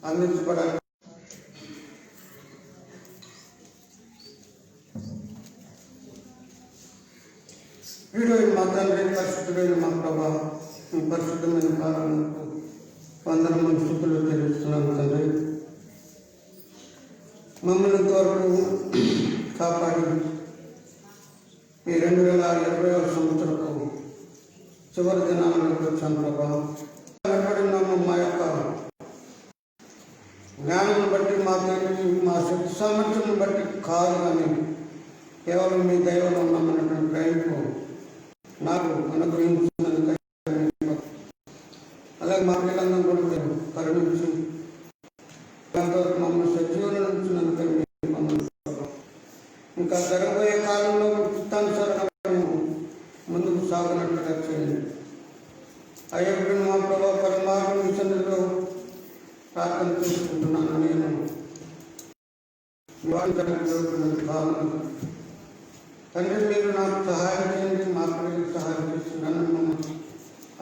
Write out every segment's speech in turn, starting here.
అందించబడాలి. Video మా తండ్రి, పరిశుద్ధుడైన మా ప్రభా, మీ పరిశుద్ధమైన కారణకు వందనము స్తుతులు చెల్లిస్తున్నాను తండ్రి. మమ్మల్ని ఇంతవరకు కాపాడి ఈ 2020వ సంవత్సరపు చివరి దినాలకు వచ్చాను ప్రభా. నిలబడినాము మా యొక్క జ్ఞానం బట్టి, మా శక్తి సామర్థ్యం బట్టి కాదు, కానీ కేవలం మీ దైవంలో ఉన్నామన్నటువంటి గ్రహింపు నాకు అనుగ్రహించినందుకు, అలాగే మా పిల్లలందరూ కూడా మీరు కరుణించి అంతవరకు మమ్మల్ని సజీవులు ఉంచినందుకు మమ్మల్ని ఇంకా జరగబోయే కాలంలో చిత్తానుసారంగా మేము ముందుకు సాగినట్లుగా చేయండి. అయ్యప్పుడు మా ప్రభావ పరమాత్మ మీ సన్నిధిలో ప్రార్థన చేసుకుంటున్నాను. నేను కాలం తండ్రి, మీరు నాకు సహాయం చేయండి, మా పిల్లలకు సహాయం చేసి నన్ను మమ్మల్ని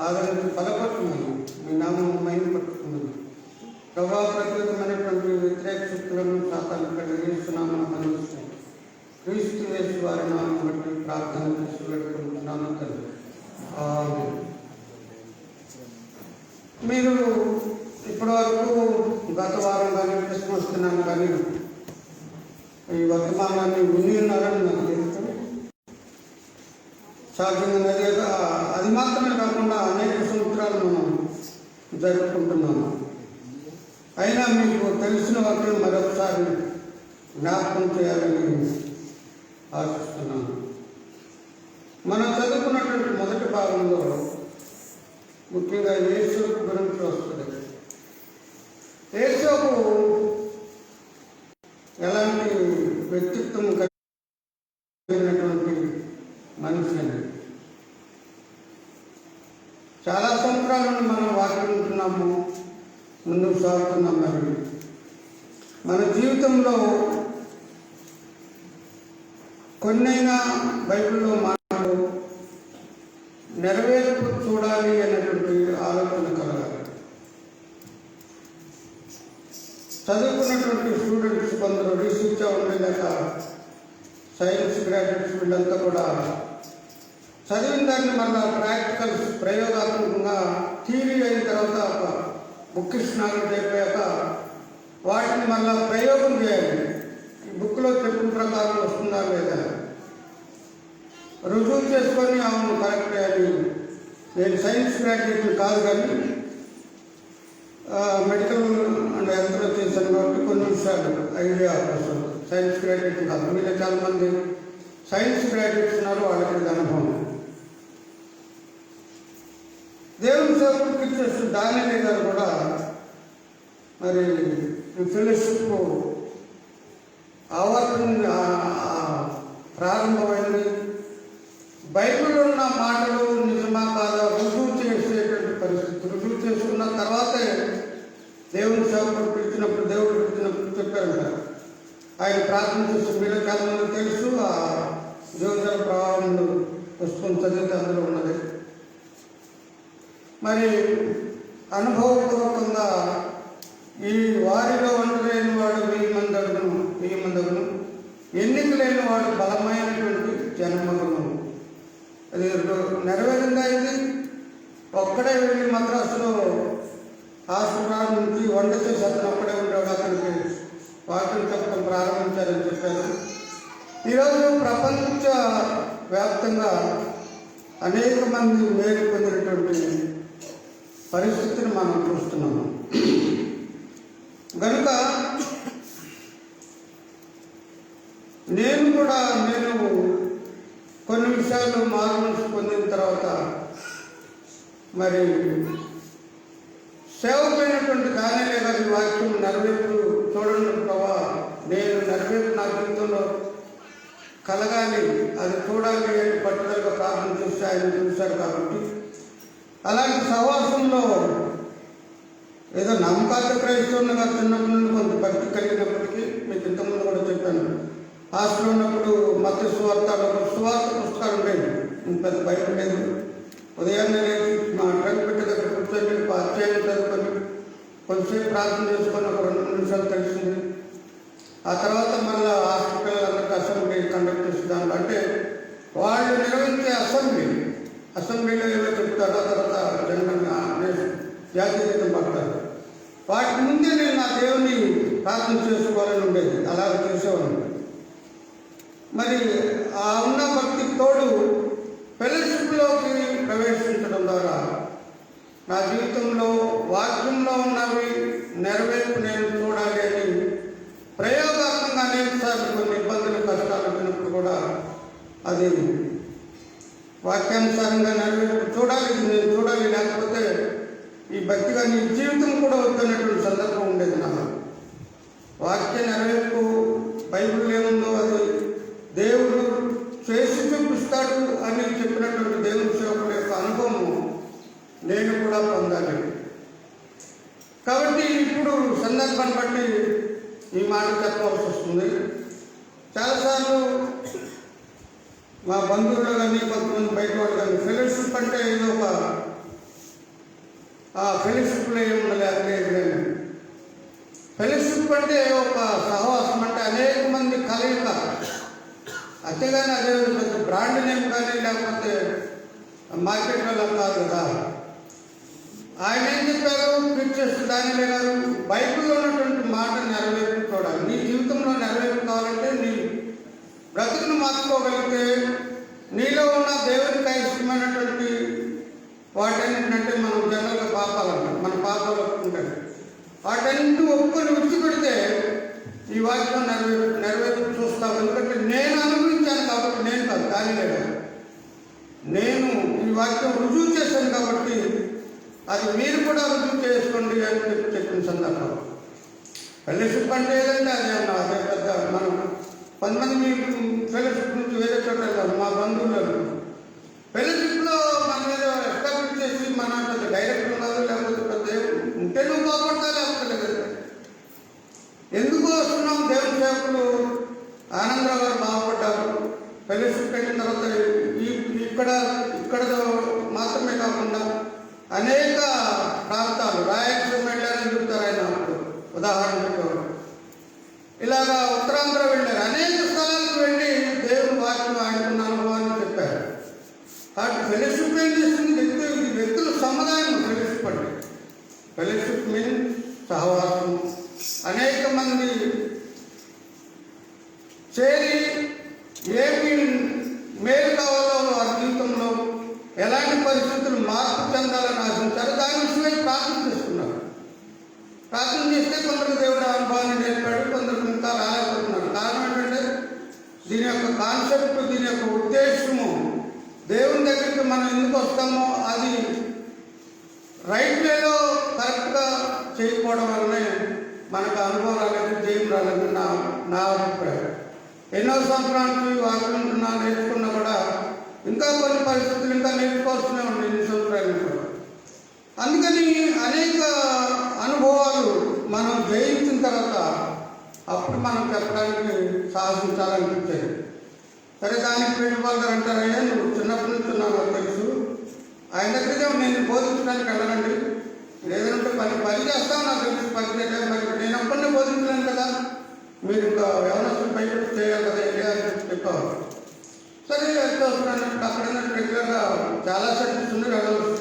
ఆదరించి బలపడుతున్నాను. మీ నామం మైపడుతున్నాను ప్రభావ. ప్రత్యేకమైనటువంటి వ్యతిరేక శక్తులను శాతాన్ని కలిగిస్తున్నామని అందిస్తున్నాను. క్రీస్తు యేసు వారి నామం బట్టి ప్రార్థన చేసి పెట్టుకుంటున్నాను తండ్రి. మీరు ఇప్పటి వరకు గత వారం కానీ క్రిస్మస్ దినాన్ని కానీ ఈ వర్తమానాన్ని విని ఉన్నారని నాకు తెలుసు. సాధ్యంగా అది మాత్రమే కాకుండా అనేక సంవత్సరాలు మనం జరుపుకుంటున్నాము. అయినా మీకు తెలిసిన వాటిని మరొకసారి జ్ఞాపకం చేయాలని ఆశిస్తున్నాను. మనం చదువుకున్నటువంటి మొదటి భాగంలో ముఖ్యంగా యేసు గురించి వస్తుంది. యేసుకు ఎలాంటి వ్యక్తిత్వం కలిగినటువంటి మనిషి అని చాలా సంవత్సరాల నుండి మనం వాక్యం ఉంటున్నాము, ముందుకు సాగుతున్నాం. మరి మన జీవితంలో కొన్నైనా బైబిల్లో మాటలు నెరవేర్పు చూడాలి అనేటువంటి ఆలోచన కలగాలి. చదువుకున్నటువంటి స్టూడెంట్స్ కొందరు రీసెర్చ్ ఉండేదాక సైన్స్ గ్రాడ్యుయేట్స్ వీళ్ళంతా కూడా చదివిన దాన్ని మళ్ళీ ప్రాక్టికల్స్ ప్రయోగాత్మకంగా థియరీ అయిన తర్వాత ఒక బుక్కిష్ నాలెడ్జ్ అయిపోయాక వాటిని మళ్ళీ ప్రయోగం చేయాలి. ఈ బుక్లో చెప్పిన ప్రకారం వస్తుందా లేదా రుజువు చేసుకొని అవును కరెక్ట్ అని. నేను సైన్స్ గ్రాడ్యుయేట్ కాదు, కానీ మెడికల్ అండ్ హెల్త్లో చేశాను కాబట్టి కొన్ని విషయాలు ఐడియా వస్తుంది. సైన్స్ గ్రాడ్యుయేట్ కాదు, మీరు చాలామంది సైన్స్ గ్రాడ్యుయేట్స్ ఉన్నారు, వాళ్ళకి అనుభవం. దేవుని సేవకుడికి ఇచ్చేసిన దానిని గారు కూడా మరి ఫెలోషిప్ ఆవర్తన ప్రారంభమైంది. బైబిల్లో ఉన్న మాటలు నిజమా కాదా రుజువు చేసేటువంటి పరిస్థితి. రుజువు చేసుకున్న తర్వాతే దేవుని సేవకుడు పిలిచినప్పుడు, దేవుడు పిలిచినప్పుడు చెప్పారంట. ఆయన ప్రార్థన చేసి మీరు చాలామంది తెలుసు, ఆ జ్యోతిల ప్రభావంలో పుస్తకం చదివితే అందులో ఉన్నది. మరి అనుభవపూర్వకంగా ఈ వారిలో ఒంటరైన వాడు 1000 మందగును, ఎన్నిక లేని వాడు బలమైనటువంటి జనమగును. అది నెరవేరిందా? ఇది ఒక్కడే వెళ్ళి మద్రాసులో హాస్పిటల్ నుంచి వంట చేసి అతను ఒక్కడే ఉండేవాడు, అతనికి వాక్యం చెప్పడం ప్రారంభించారని చెప్పారు. ఈరోజు ప్రపంచ వ్యాప్తంగా అనేక మంది మేలు పొందినటువంటి పరిస్థితిని మనం చూస్తున్నాము. కనుక నేను కొన్ని విషయాలు మార్పు పొందిన తర్వాత మరి సేవకులైనటువంటి దానిలే గారి వాక్యం నెరవేర్పు చూడండి ప్రభా, నేను నెరవేర్పు నా జీవితంలో కలగాలి, అది చూడాలి అని పట్టుదలగా ప్రార్థన చేసి ఆయన చూశారు. కాబట్టి అలాంటి సహవాసంలో ఏదో నమ్మకాత క్రైస్తవునిగా చిన్నప్పటి నుండి కొంత భక్తి కలిగినప్పటికీ, మీకు ఇంతకుముందు కూడా చెప్పాను, హాస్టల్ ఉన్నప్పుడు మత్తయి సువార్త పుస్తకాలు ఉండేవి, పెద్ద బైబిల్ లేదు. ఉదయాన్నే లేచి మా ట్రంక్ పెట్టి దగ్గర కూర్చొని అధ్యాయం చదువుకొని కొంచెంసేపు ప్రార్థన చేసుకొని ఒక 2 నిమిషాలు తెలిసింది. ఆ తర్వాత మళ్ళీ హాస్పిటల్ అందరికి అసెంబ్లీ కండక్ట్ చేసేదాన్ని. అంటే వాళ్ళు నిర్వహించే అసెంబ్లీలో ఏవో చెప్తారో తర్వాత జనరల్గా జాతీయ గీతం పడతారు. వాటి ముందే నేను నా దేవుని ప్రార్థన చేసుకోవాలని ఉండేది. అలా చేసేవాడిని. మరి ఆ ఉన్న భక్తికి తోడు ఫెలోషిప్లోకి ప్రవేశించడం ద్వారా నా జీవితంలో వాక్యంలో ఉన్నవి నెరవేర్పు నేను చూడాలి అని ప్రయోగాత్మకంగా అనేకసార్లు కొన్ని ఇబ్బందులు కష్టాలు వచ్చినప్పుడు కూడా అది వాక్యానుసారంగా నెరవేర్పు చూడాలి, నేను చూడాలి, లేకపోతే ఈ భక్తిగా నీ జీవితం కూడా వద్దనేటువంటి సందర్భం ఉండేది. నాకు వాక్య నెరవేర్పు బైబిల్ ఏముందో అది దేవుడు చేసి చూపిస్తాడు అని చెప్పినటువంటి దేవుని సేవకుల యొక్క అనుభవము నేను కూడా పొందాలి. కాబట్టి ఇప్పుడు సందర్భాన్ని బట్టి ఈ మాట చెప్పవలసి వస్తుంది. చాలాసార్లు మా బంధువులు కానీ కొంతమంది బయట వాళ్ళు కానీ ఫెలోషిప్ అంటే ఏదో ఒక ఫెలోషిప్లో ఏముండలే అట్లేదు. ఫెలోషిప్ అంటే ఒక సహవాసం, అంటే అనేక మంది కలయిక. అంతేగాని అదే బ్రాండ్ నేమ్ కానీ లేకపోతే మార్కెట్లో కాదు కదా. ఆయన ఏం చెప్పారు, ప్రీచర్స్ దానిలే గారు, బైబిల్లో ఉన్నటువంటి మాట నెరవేర్పు చూడాలి. నీ జీవితంలో నెరవేర్పు కావాలంటే నీ బ్రతుకును మార్చుకోగలిగితే నీలో ఉన్న దేవునికి ఇష్టమైనటువంటి వాటన్నింటినంటే మనం జనరల్గా పాపాలు అంటాం, మన పాపాలు ఒప్పుకుంటారు. వాటన్నింటి ఒప్పుకొని విడిచిపెడితే ఈ వాక్యం నెరవేర్పు చూస్తాం. ఎందుకంటే నేను అనుభవించాను కాబట్టి, నేను కాదు కానీ లేదు, నేను ఈ వాక్యం రుజువు చేశాను కాబట్టి అది మీరు కూడా రుజువు చేసుకోండి అని చెప్పిన సందర్భం. ఫెలోషిప్ అంటే ఏదంటే అదే పెద్ద మనం కొంతమంది మీకు ఫెలోషిప్ నుంచి వేరే చోట వెళ్తారు. మా బంధువులను ఫెలోషిప్లో మన మీద ఎస్టాబ్లిష్ చేసి మన పెద్ద డైరెక్టర్ ఉన్నారు, లేకపోతే పెద్ద ఉంటే నువ్వు బాగుపడతా, లేకపోతే ఎందుకు వస్తున్నాం. దేవుని సేవకులు ఆనందరావు గారు బాగుపడ్డారు. ఫెలోషిప్ పెట్టిన తర్వాత ఇక్కడ మాత్రమే కాకుండా అనేక ప్రాంతాలు రాయలసీమ వెళ్ళారని చెప్తారు ఆయన. అప్పుడు ఉదాహరణ చెప్పేవారు. ఇలాగా ఉత్తరాంధ్ర వెళ్ళారు, అనేక స్థలాలకు వెళ్ళి దేవుని వాక్యం ఆయనకున్న అనుభవాన్ని చెప్పారు. కాబట్టి ఫెలోషిప్ ఏం చేస్తుంది, వ్యక్తుల సముదాయం ఫెలోషిప్ అంటే. ఫెలోషిప్ మీన్స్ సహవాసం. అనేక మంది చేరి ఏమి మేలు కావాలో వారి జీవితంలో ఎలాంటి పరిస్థితులు మార్పు చెందాలని ఆశించారు, దాని విషయమై ప్రార్థన చేస్తున్నారు. ప్రార్థన చేస్తే కొందరికి దేవుడు అనుభవాన్ని నేర్పాడు, కొందరికి ఇంకా రాలేకపోతున్నారు. కారణం ఏంటంటే దీని యొక్క కాన్సెప్ట్, దీని యొక్క ఉద్దేశము, దేవుని దగ్గరికి మనం ఎందుకు వస్తామో అది రైట్ వేలో కరెక్ట్గా చేయకపోవడం వల్లనే మనకు అనుభవం రాలేదు, జయం రాలేదు నా అభిప్రాయం. ఎన్నో సంవత్సరానికి వాక్యం నేర్చుకున్నా కూడా ఇంకా కొన్ని పరిస్థితులు ఇంకా నేర్చుకోవాల్సినే ఉన్నాయి ఎన్ని సంవత్సరాలు కూడా. అందుకని అనేక అనుభవాలు మనం జయించిన తర్వాత అప్పుడు మనం చెప్పడానికి సాహసించాలనిపించేది. సరే, దానికి ప్రిన్సిపాల్ గారు అంటారయ్యా, నువ్వు చిన్నప్పటి నుంచి నాకు తెలుసు, ఆయన దగ్గరే నేను బోధించడానికి వెళ్ళనండి, లేదంటే పని చేస్తాను, నాకు తెలిసి పని చేయాలి, మరి నేను అప్పటినే బోధించలేను కదా, మీరు ఇంకా ఎవరొచ్చిన పైకి చేయాలి కదా అని చెప్పేవారు. సరే, ఎంత వస్తున్నప్పుడు అక్కడ రెగ్యులర్గా చాలా సర్టిఫికెట్స్ ఉన్నాయి, వెళ్ళవలసి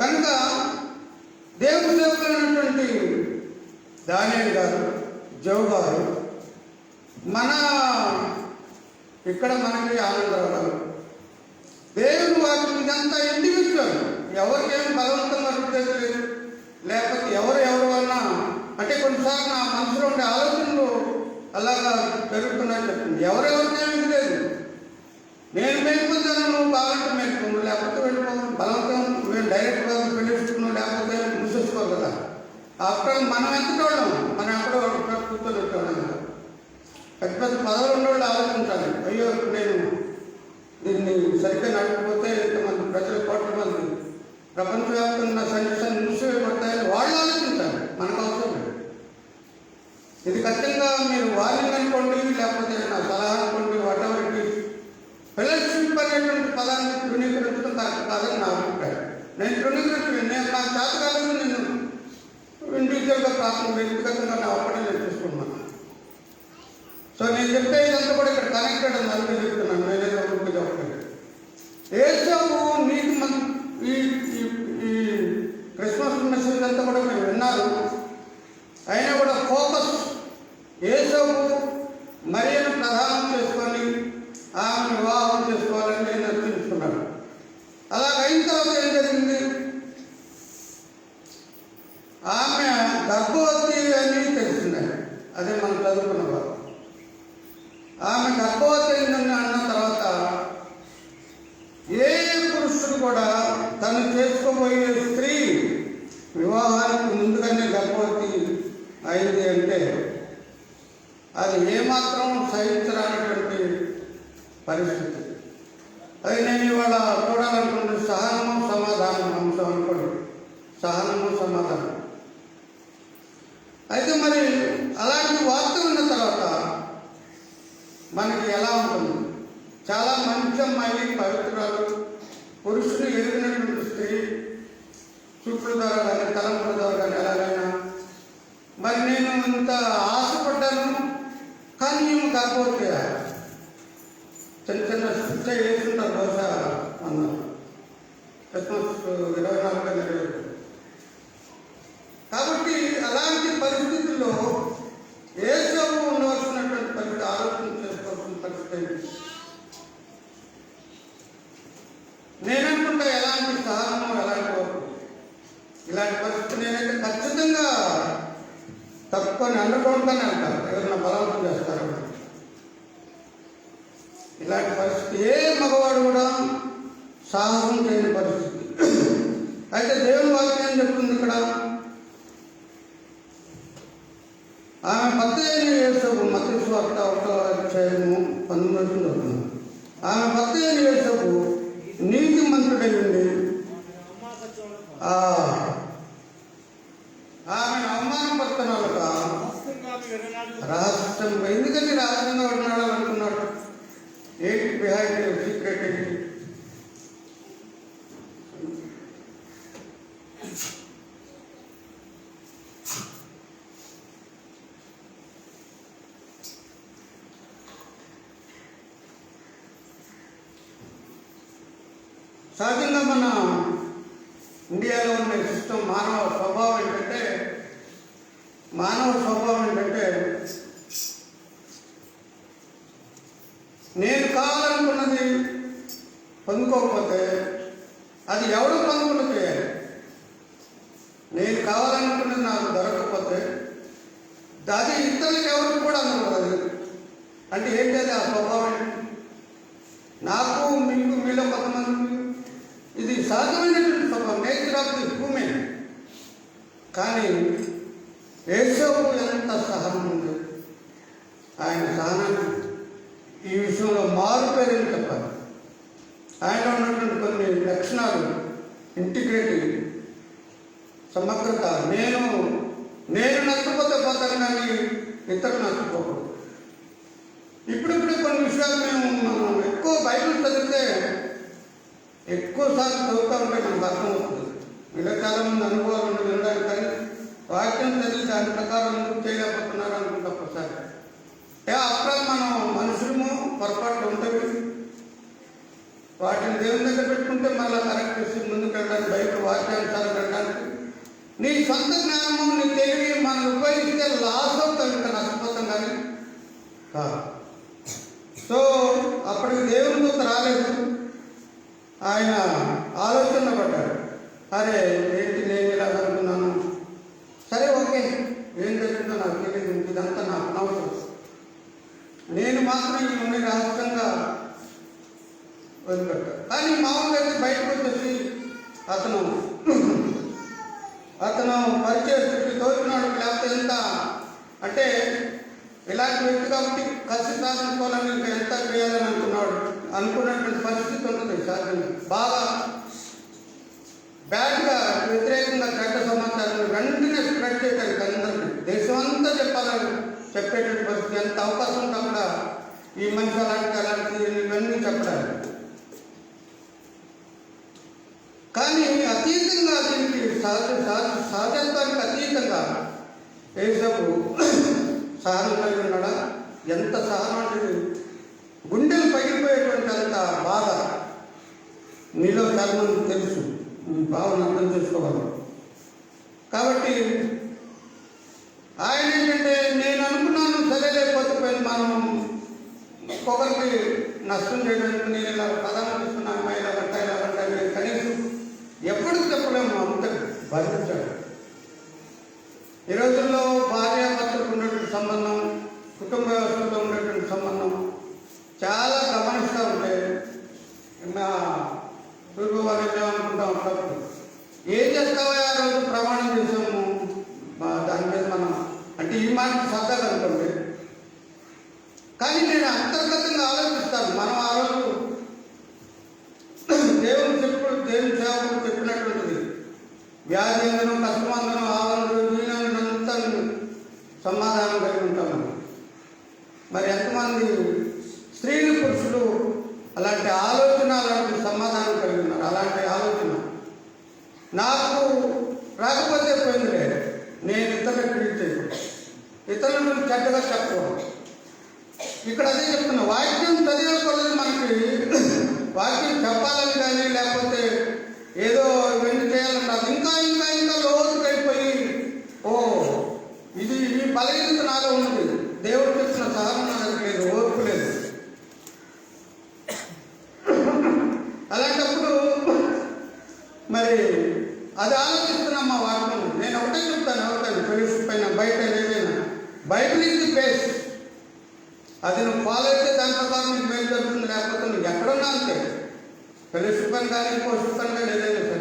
కనుక దేవుని సేవకులైనటువంటి దానియేలు గారు, జో గారు, మన ఇక్కడ మనకి ఆనందరావు గారు, దేవుని వాక్యం ఇదంతా ఇండివిజువల్, ఎవరికేమి బలవంతంగా లేదు, లేకపోతే ఎవరు వలన అంటే కొన్నిసార్లు నా మనసులో ఉండే ఆలోచనలు అలాగా పెరుగుతున్నాయని చెప్తుంది. ఎవరెవరికేమీ లేదు, నేను మేలుకుంటాను, నువ్వు కావాలంటే మేలుకోను, లేకపోతే వెళ్ళిపోను, బలవంతం మేము డైరెక్ట్గా వెళ్ళేసుకున్నాం, లేకపోతే మూసేసుకోవాలి కదా. ఆఫ్టర్ మనం ఎంతటోళ్ళం, మనం ఎక్కడో కూర్చొని వచ్చేవాళ్ళం కదా. పెద్ద పదవులు ఉన్నవాళ్ళు ఆలోచించాలి, అయ్యో నేను దీన్ని సరిగ్గా నడకపోతే ఇంతమంది ప్రజలు, కోట్ల మంది ప్రపంచవ్యాప్తంగా సందేశాన్ని మూసివేయబడతాయని వాళ్ళు ఆలోచించాలి, మనకు అవసరం లేదు. ఇది ఖచ్చితంగా మీరు వార్నింగ్ అనుకోండి, లేకపోతే నా సలహా అనుకోండి, వాటెవర్ ఇట్ ఈస్. ఫెలోషిప్ అనేటువంటి పదాన్ని తృణీకరించడం కాదని నా అభిప్రాయం. నేను నాకు చేత కాదు ఇండివిజువల్గా ప్రార్థన వ్యక్తిగతంగా నా ఒక్కడే నేను చేసుకున్నాను. సో నేను చెప్పేదంతా కూడా ఇక్కడ కనెక్టెడ్ అని అందుకే చెప్తున్నాను, నేనేదో ఊరికి చెప్పలేదు. ఏసావు నీతి ఈ క్రిస్మస్ మెసేజ్ అంతా కూడా మీరు విన్నారు. అయినా కూడా ఫోకస్ ఏసావు మరియను ప్రధానం చేసుకొని ఆమెను వివాహం చేసుకోవాలని నేను నిర్ణయించుకున్నాను. అలాగైన తర్వాత ఏం జరిగింది? ఆమె గర్భవతి అని తెలిసింది. అదే మనం చదువుకున్న వారు. ఆమె గర్భవతి అయిందని అన్న తర్వాత ఏ పురుషుడు కూడా తను చేసుకోబోయే స్త్రీ వివాహానికి ముందుగానే గర్భవతి అయింది అంటే అది ఏమాత్రం సహించరానటువంటి పరిస్థితి. అది నేను ఇవాళ చూడాలనుకుంటే సహనము సమాధానం అంశం అనుకోండి. సహనము సమాధానం. అయితే మరి అలాంటి వార్త ఉన్న తర్వాత మనకి ఎలా ఉంటుంది? చాలా మంచి అమ్మాయి, పవిత్రాలు, పురుషుడు ఎదిగినటువంటి స్త్రీ, చూపుల ద్వారా కానీ తలంపుల ద్వారా కానీ ఎలాగైనా. మరి నేను ఇంత ఆశపడ్డాను, కానీ మేము కాకపోతే చిన్న చిన్న శిక్ష వేస్తుంటారు బహుశా అన్నారు. క్రిస్మస్ 24 నెరవేరు. కాబట్టి అలాంటి పరిస్థితుల్లో ఏసావు ఉండవలసినటువంటి పరిస్థితి, ఆలోచన చేసుకోవాల్సిన పరిస్థితి. నేననుకుంటా ఎలాంటి సహనము, ఎలాంటి వరకు ఇలాంటి పరిస్థితి నేనైతే ఖచ్చితంగా తప్పుకొని అనుకుంటానే అంటారు. ఎవరైనా బలవంతం చేస్తారు. ఇలాంటి పరిస్థితి ఏ మగవాడు కూడా సాహసం చేయని పరిస్థితి. అయితే దేవుని వాక్యం ఏం చెప్తుంది ఇక్కడ? ఆమె భర్త అయిన యేసపు, మత్తయి సువార్త 1:19 చదువుతుంది. ఆమె భర్త అయిన యేసపు నీతిమంతుడై ఉండి ఆమెను అవమానపడుతున్నాడట రహస్యంగా. ఎందుకని రహస్యంగా ఉన్నాడు అనుకున్నాడు? ఏంటి బిహైండ్ సీక్రెట్ ఏంటి? సహజంగా మన ఇండియాలో ఉన్న సిస్టమ్, మానవ స్వభావం ఏంటంటే నేను కావాలనుకున్నది పొందుకోకపోతే అది ఎవడు పొందుకున్న చేయాలి. నేను కావాలనుకున్నది నాకు దొరకకపోతే అది ఇతరులకు ఎవరికి కూడా అందకూడదు. అంటే ఏంటి అది? ఆ స్వభావం ఏంటి? నాకు, మీకు, మీలో కొంతమంది ఇది సహజమైనటువంటి స్వభావం, నేచర్ ఆఫ్ ది హ్యూమెన్. కానీ ఏసావు ఎంత సహనం ఉంది! ఆయన సహనాన్ని ఈ విషయంలో మారుపేరని చెప్పాలి. ఆయనలో ఉన్నటువంటి కొన్ని లక్షణాలు, ఇంటిగ్రిటీ, సమగ్రత. నేను నష్టపోతే పోతాను, కానీ ఇతరులు నష్టపోకూడదు. ఇప్పుడిప్పుడే కొన్ని విషయాలు మనం ఎక్కువ బైబిల్ చదివితే, ఎక్కువసార్లు చదువుతూ ఉంటే మనకు అర్థమవుతుంది. ఇలా చాలామంది అనుభవాలు ఉండి వినడానికి, కానీ వాక్యం చదివి దాని ప్రకారం ఎందుకు చేయలేకపోతున్నారు అనుకుంటా ఒకసారి. అప్పుడు మనం మనుషులము పొరపాట్లు ఉంటుంది. వాటిని దేవుని దగ్గర పెట్టుకుంటే మళ్ళీ కరెక్ట్ చేసి ముందుకు వెళ్ళడానికి, బయట వాక్యానుసారం వెళ్ళడానికి నీ సొంత జ్ఞానము, నీ తెలివి మనం ఉపయోగిస్తే లాస్ అవుతాం, ఇంకా నష్టపోతాం కానీ కాదు. సో అప్పటికి దేవుని దూత రాలేదు. ఆయన ఆలోచన పడ్డాడు. అరే ఏంటి నేను ఇలా అనుకున్నాను, సరే ఓకే, ఏం జరిగిందో నాకు తెలియదు, ఇదంతా నాకు అనవసరం, నేను మాత్రం ఇవన్నీ రహస్యంగా వదిలిపెట్టాను. కానీ మామూలుగా అయితే బయటకు వచ్చేసి అతను పరిచయస్తుడికి తోచినాడు, లేకపోతే ఎంత అంటే ఇలాంటి వ్యక్తి కాబట్టి కసి సాధించుకోవాలని ఇంకా ఎంత చేయాలని అనుకున్నటువంటి పరిస్థితి ఉంటుంది. సహజంగా బాగా బ్యాడ్గా, వ్యతిరేకంగా చెడ్డ సమాచారం వెంటనే స్ప్రెడ్ చేయడానికి అందరికీ, దేశం అంతా చెప్పేటువంటి పరిస్థితి. ఎంత అవకాశం ఉంటే అక్కడ ఈ మనిషి అలాంటి ఇవన్నీ చెప్పడానికి. కానీ అతీతంగా దీనికి సహజత్వానికి అతీతంగా ఖచ్చితంగా యేసపు సహనం కలిగి ఉన్నాడా? ఎంత సహనం అంటే గుండెలు పగిలిపోయేటువంటి అంత బాధ. మీలో చాలా మందికి తెలుసు, భావన అర్థం చేసుకోగలరు. కాబట్టి ఆయన ఏంటంటే, నేను అనుకున్నాను సరే లేకపోతే మనం ఒకరికి నష్టం చేయడానికి నేను ఇలా ప్రధానం ఇస్తున్నాను, అమ్మాయి ఇలా గంట కనీసం ఎప్పుడు చెప్పలేము, అంత భరించాడు. ఈ రోజుల్లో భార్యాభర్తలకు ఉన్నటువంటి సంబంధం, కుటుంబ వ్యవస్థలో ఉన్నటువంటి సంబంధం చాలా గమనిస్తూ ఉంటే మా తూర్పు వాళ్ళు ఏమనుకుంటాం, అప్పుడప్పుడు ఏం చేస్తావో ఆ రోజు ప్రమాణం చేసాము దాని మీద మనం అంటే ఈ మాట సరదాగా అనుకోండి. కానీ నేను అంతర్గతంగా ఆలోచిస్తాను, మనం ఆ రోజు దేవుని సేవకుడు చెప్పినటువంటిది వ్యాధి అందనూ కష్టమందనూ ఆవరణలు వీణంతా సమాధానం కలిగి ఉంటాము. మరి ఎంతమంది స్త్రీలు పురుషులు అలాంటి ఆలోచన అలాంటి సమాధానం కలిగి ఉన్నారు? అలాంటి ఆలోచన నాకు రాకపోతే పోయిందిలే, నేను ఇతరులకు ట్రీట్ చేయను, ఇతరులను చెడ్డగా చెప్పకూడదు. ఇక్కడ అదే చెప్తున్నా, వాక్యం చదివేకొలది మనకి వాక్యం చెప్పాలని కానీ లేకపోతే ఏదో ఇవన్నీ చేయాలన్నారు, ఇంకా ఇంకా ఇంకా లోతుకి అయిపోయి ఇది ఈ బలహీనత నాలో ఉంది, దేవుడు చెప్పిన సహనం నాకు లేదు, ఓర్పు లేదు. అలాంటప్పుడు మరి అది ఆలోచిస్తున్నాం మా వాక్యం. నేను ఒకటే చెప్తాను, ఎవరికైనా ఫెలోషిప్ అయినా బయట ఏదైనా, బైబిల్ ఈజ్ ది బేస్. అది నువ్వు ఫాలో అయితే దాని ప్రకారం నీకు మేలు జరుగుతుంది, లేకపోతే నువ్వు ఎక్కడున్నా అంతే. ఫెలోషిప్ అని కానీ పోషిప్ అని కానీ ఏదైనా సరే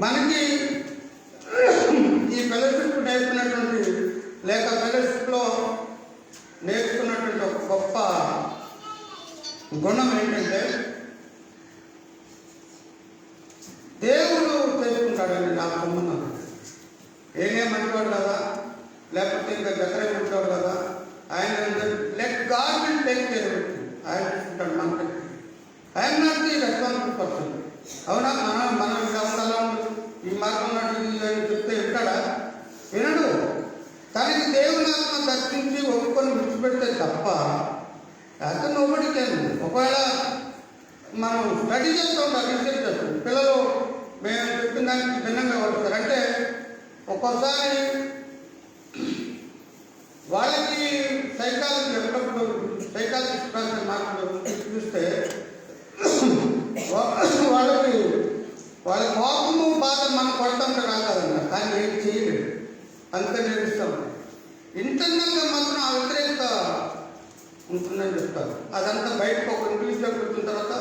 మనకి ఈ ఫెలోషిప్ నేర్చుకున్నటువంటి లేక ఫెలోషిప్లో నేర్చుకున్నటువంటి ఒక గొప్ప గుణం ఏంటంటే, దేవుడు చేసుకుంటాడండి నా సంబంధం. ఏనే మంచివాడు కదా, లేకపోతే ఇంకా దగ్గర మంచివాడు కదా, ఆయన let God will take care. ఆయన చూసుకుంటాడు మనకి. I'm not the responsible person. అవునా? మనం ఇలా ఈ మార్గం అని చెప్తే వింటాడా? వినడు. తనకి దేవుని ఆత్మ దర్శించి ఒప్పుకొని విడిచిపెడితే తప్ప అయితే నోబడి లేదు. ఒకవేళ మనం స్టడీ చేస్తూ ఉంటాం, రీసెర్చ్ చేస్తాం, పిల్లలు మేము చెప్పిన దానికి భిన్నంగా వస్తారు. అంటే ఒక్కోసారి వాళ్ళకి సైకాలజీ ఎప్పుడప్పుడు సైకాలజిస్ట్ రాసిన మార్కులు చూస్తే వాళ్ళ కోపము బాధ మనం కొడతాంటే రాకదన్న, కానీ ఏం చేయలేదు, అంత నేర్పిస్తాం. ఇంటర్నల్గా మాత్రం ఆ వ్యతిరేకత ఉంటుందని చెప్తారు. అదంతా బయటకు ఒక ఇంగ్లీష్లోకి వచ్చిన తర్వాత,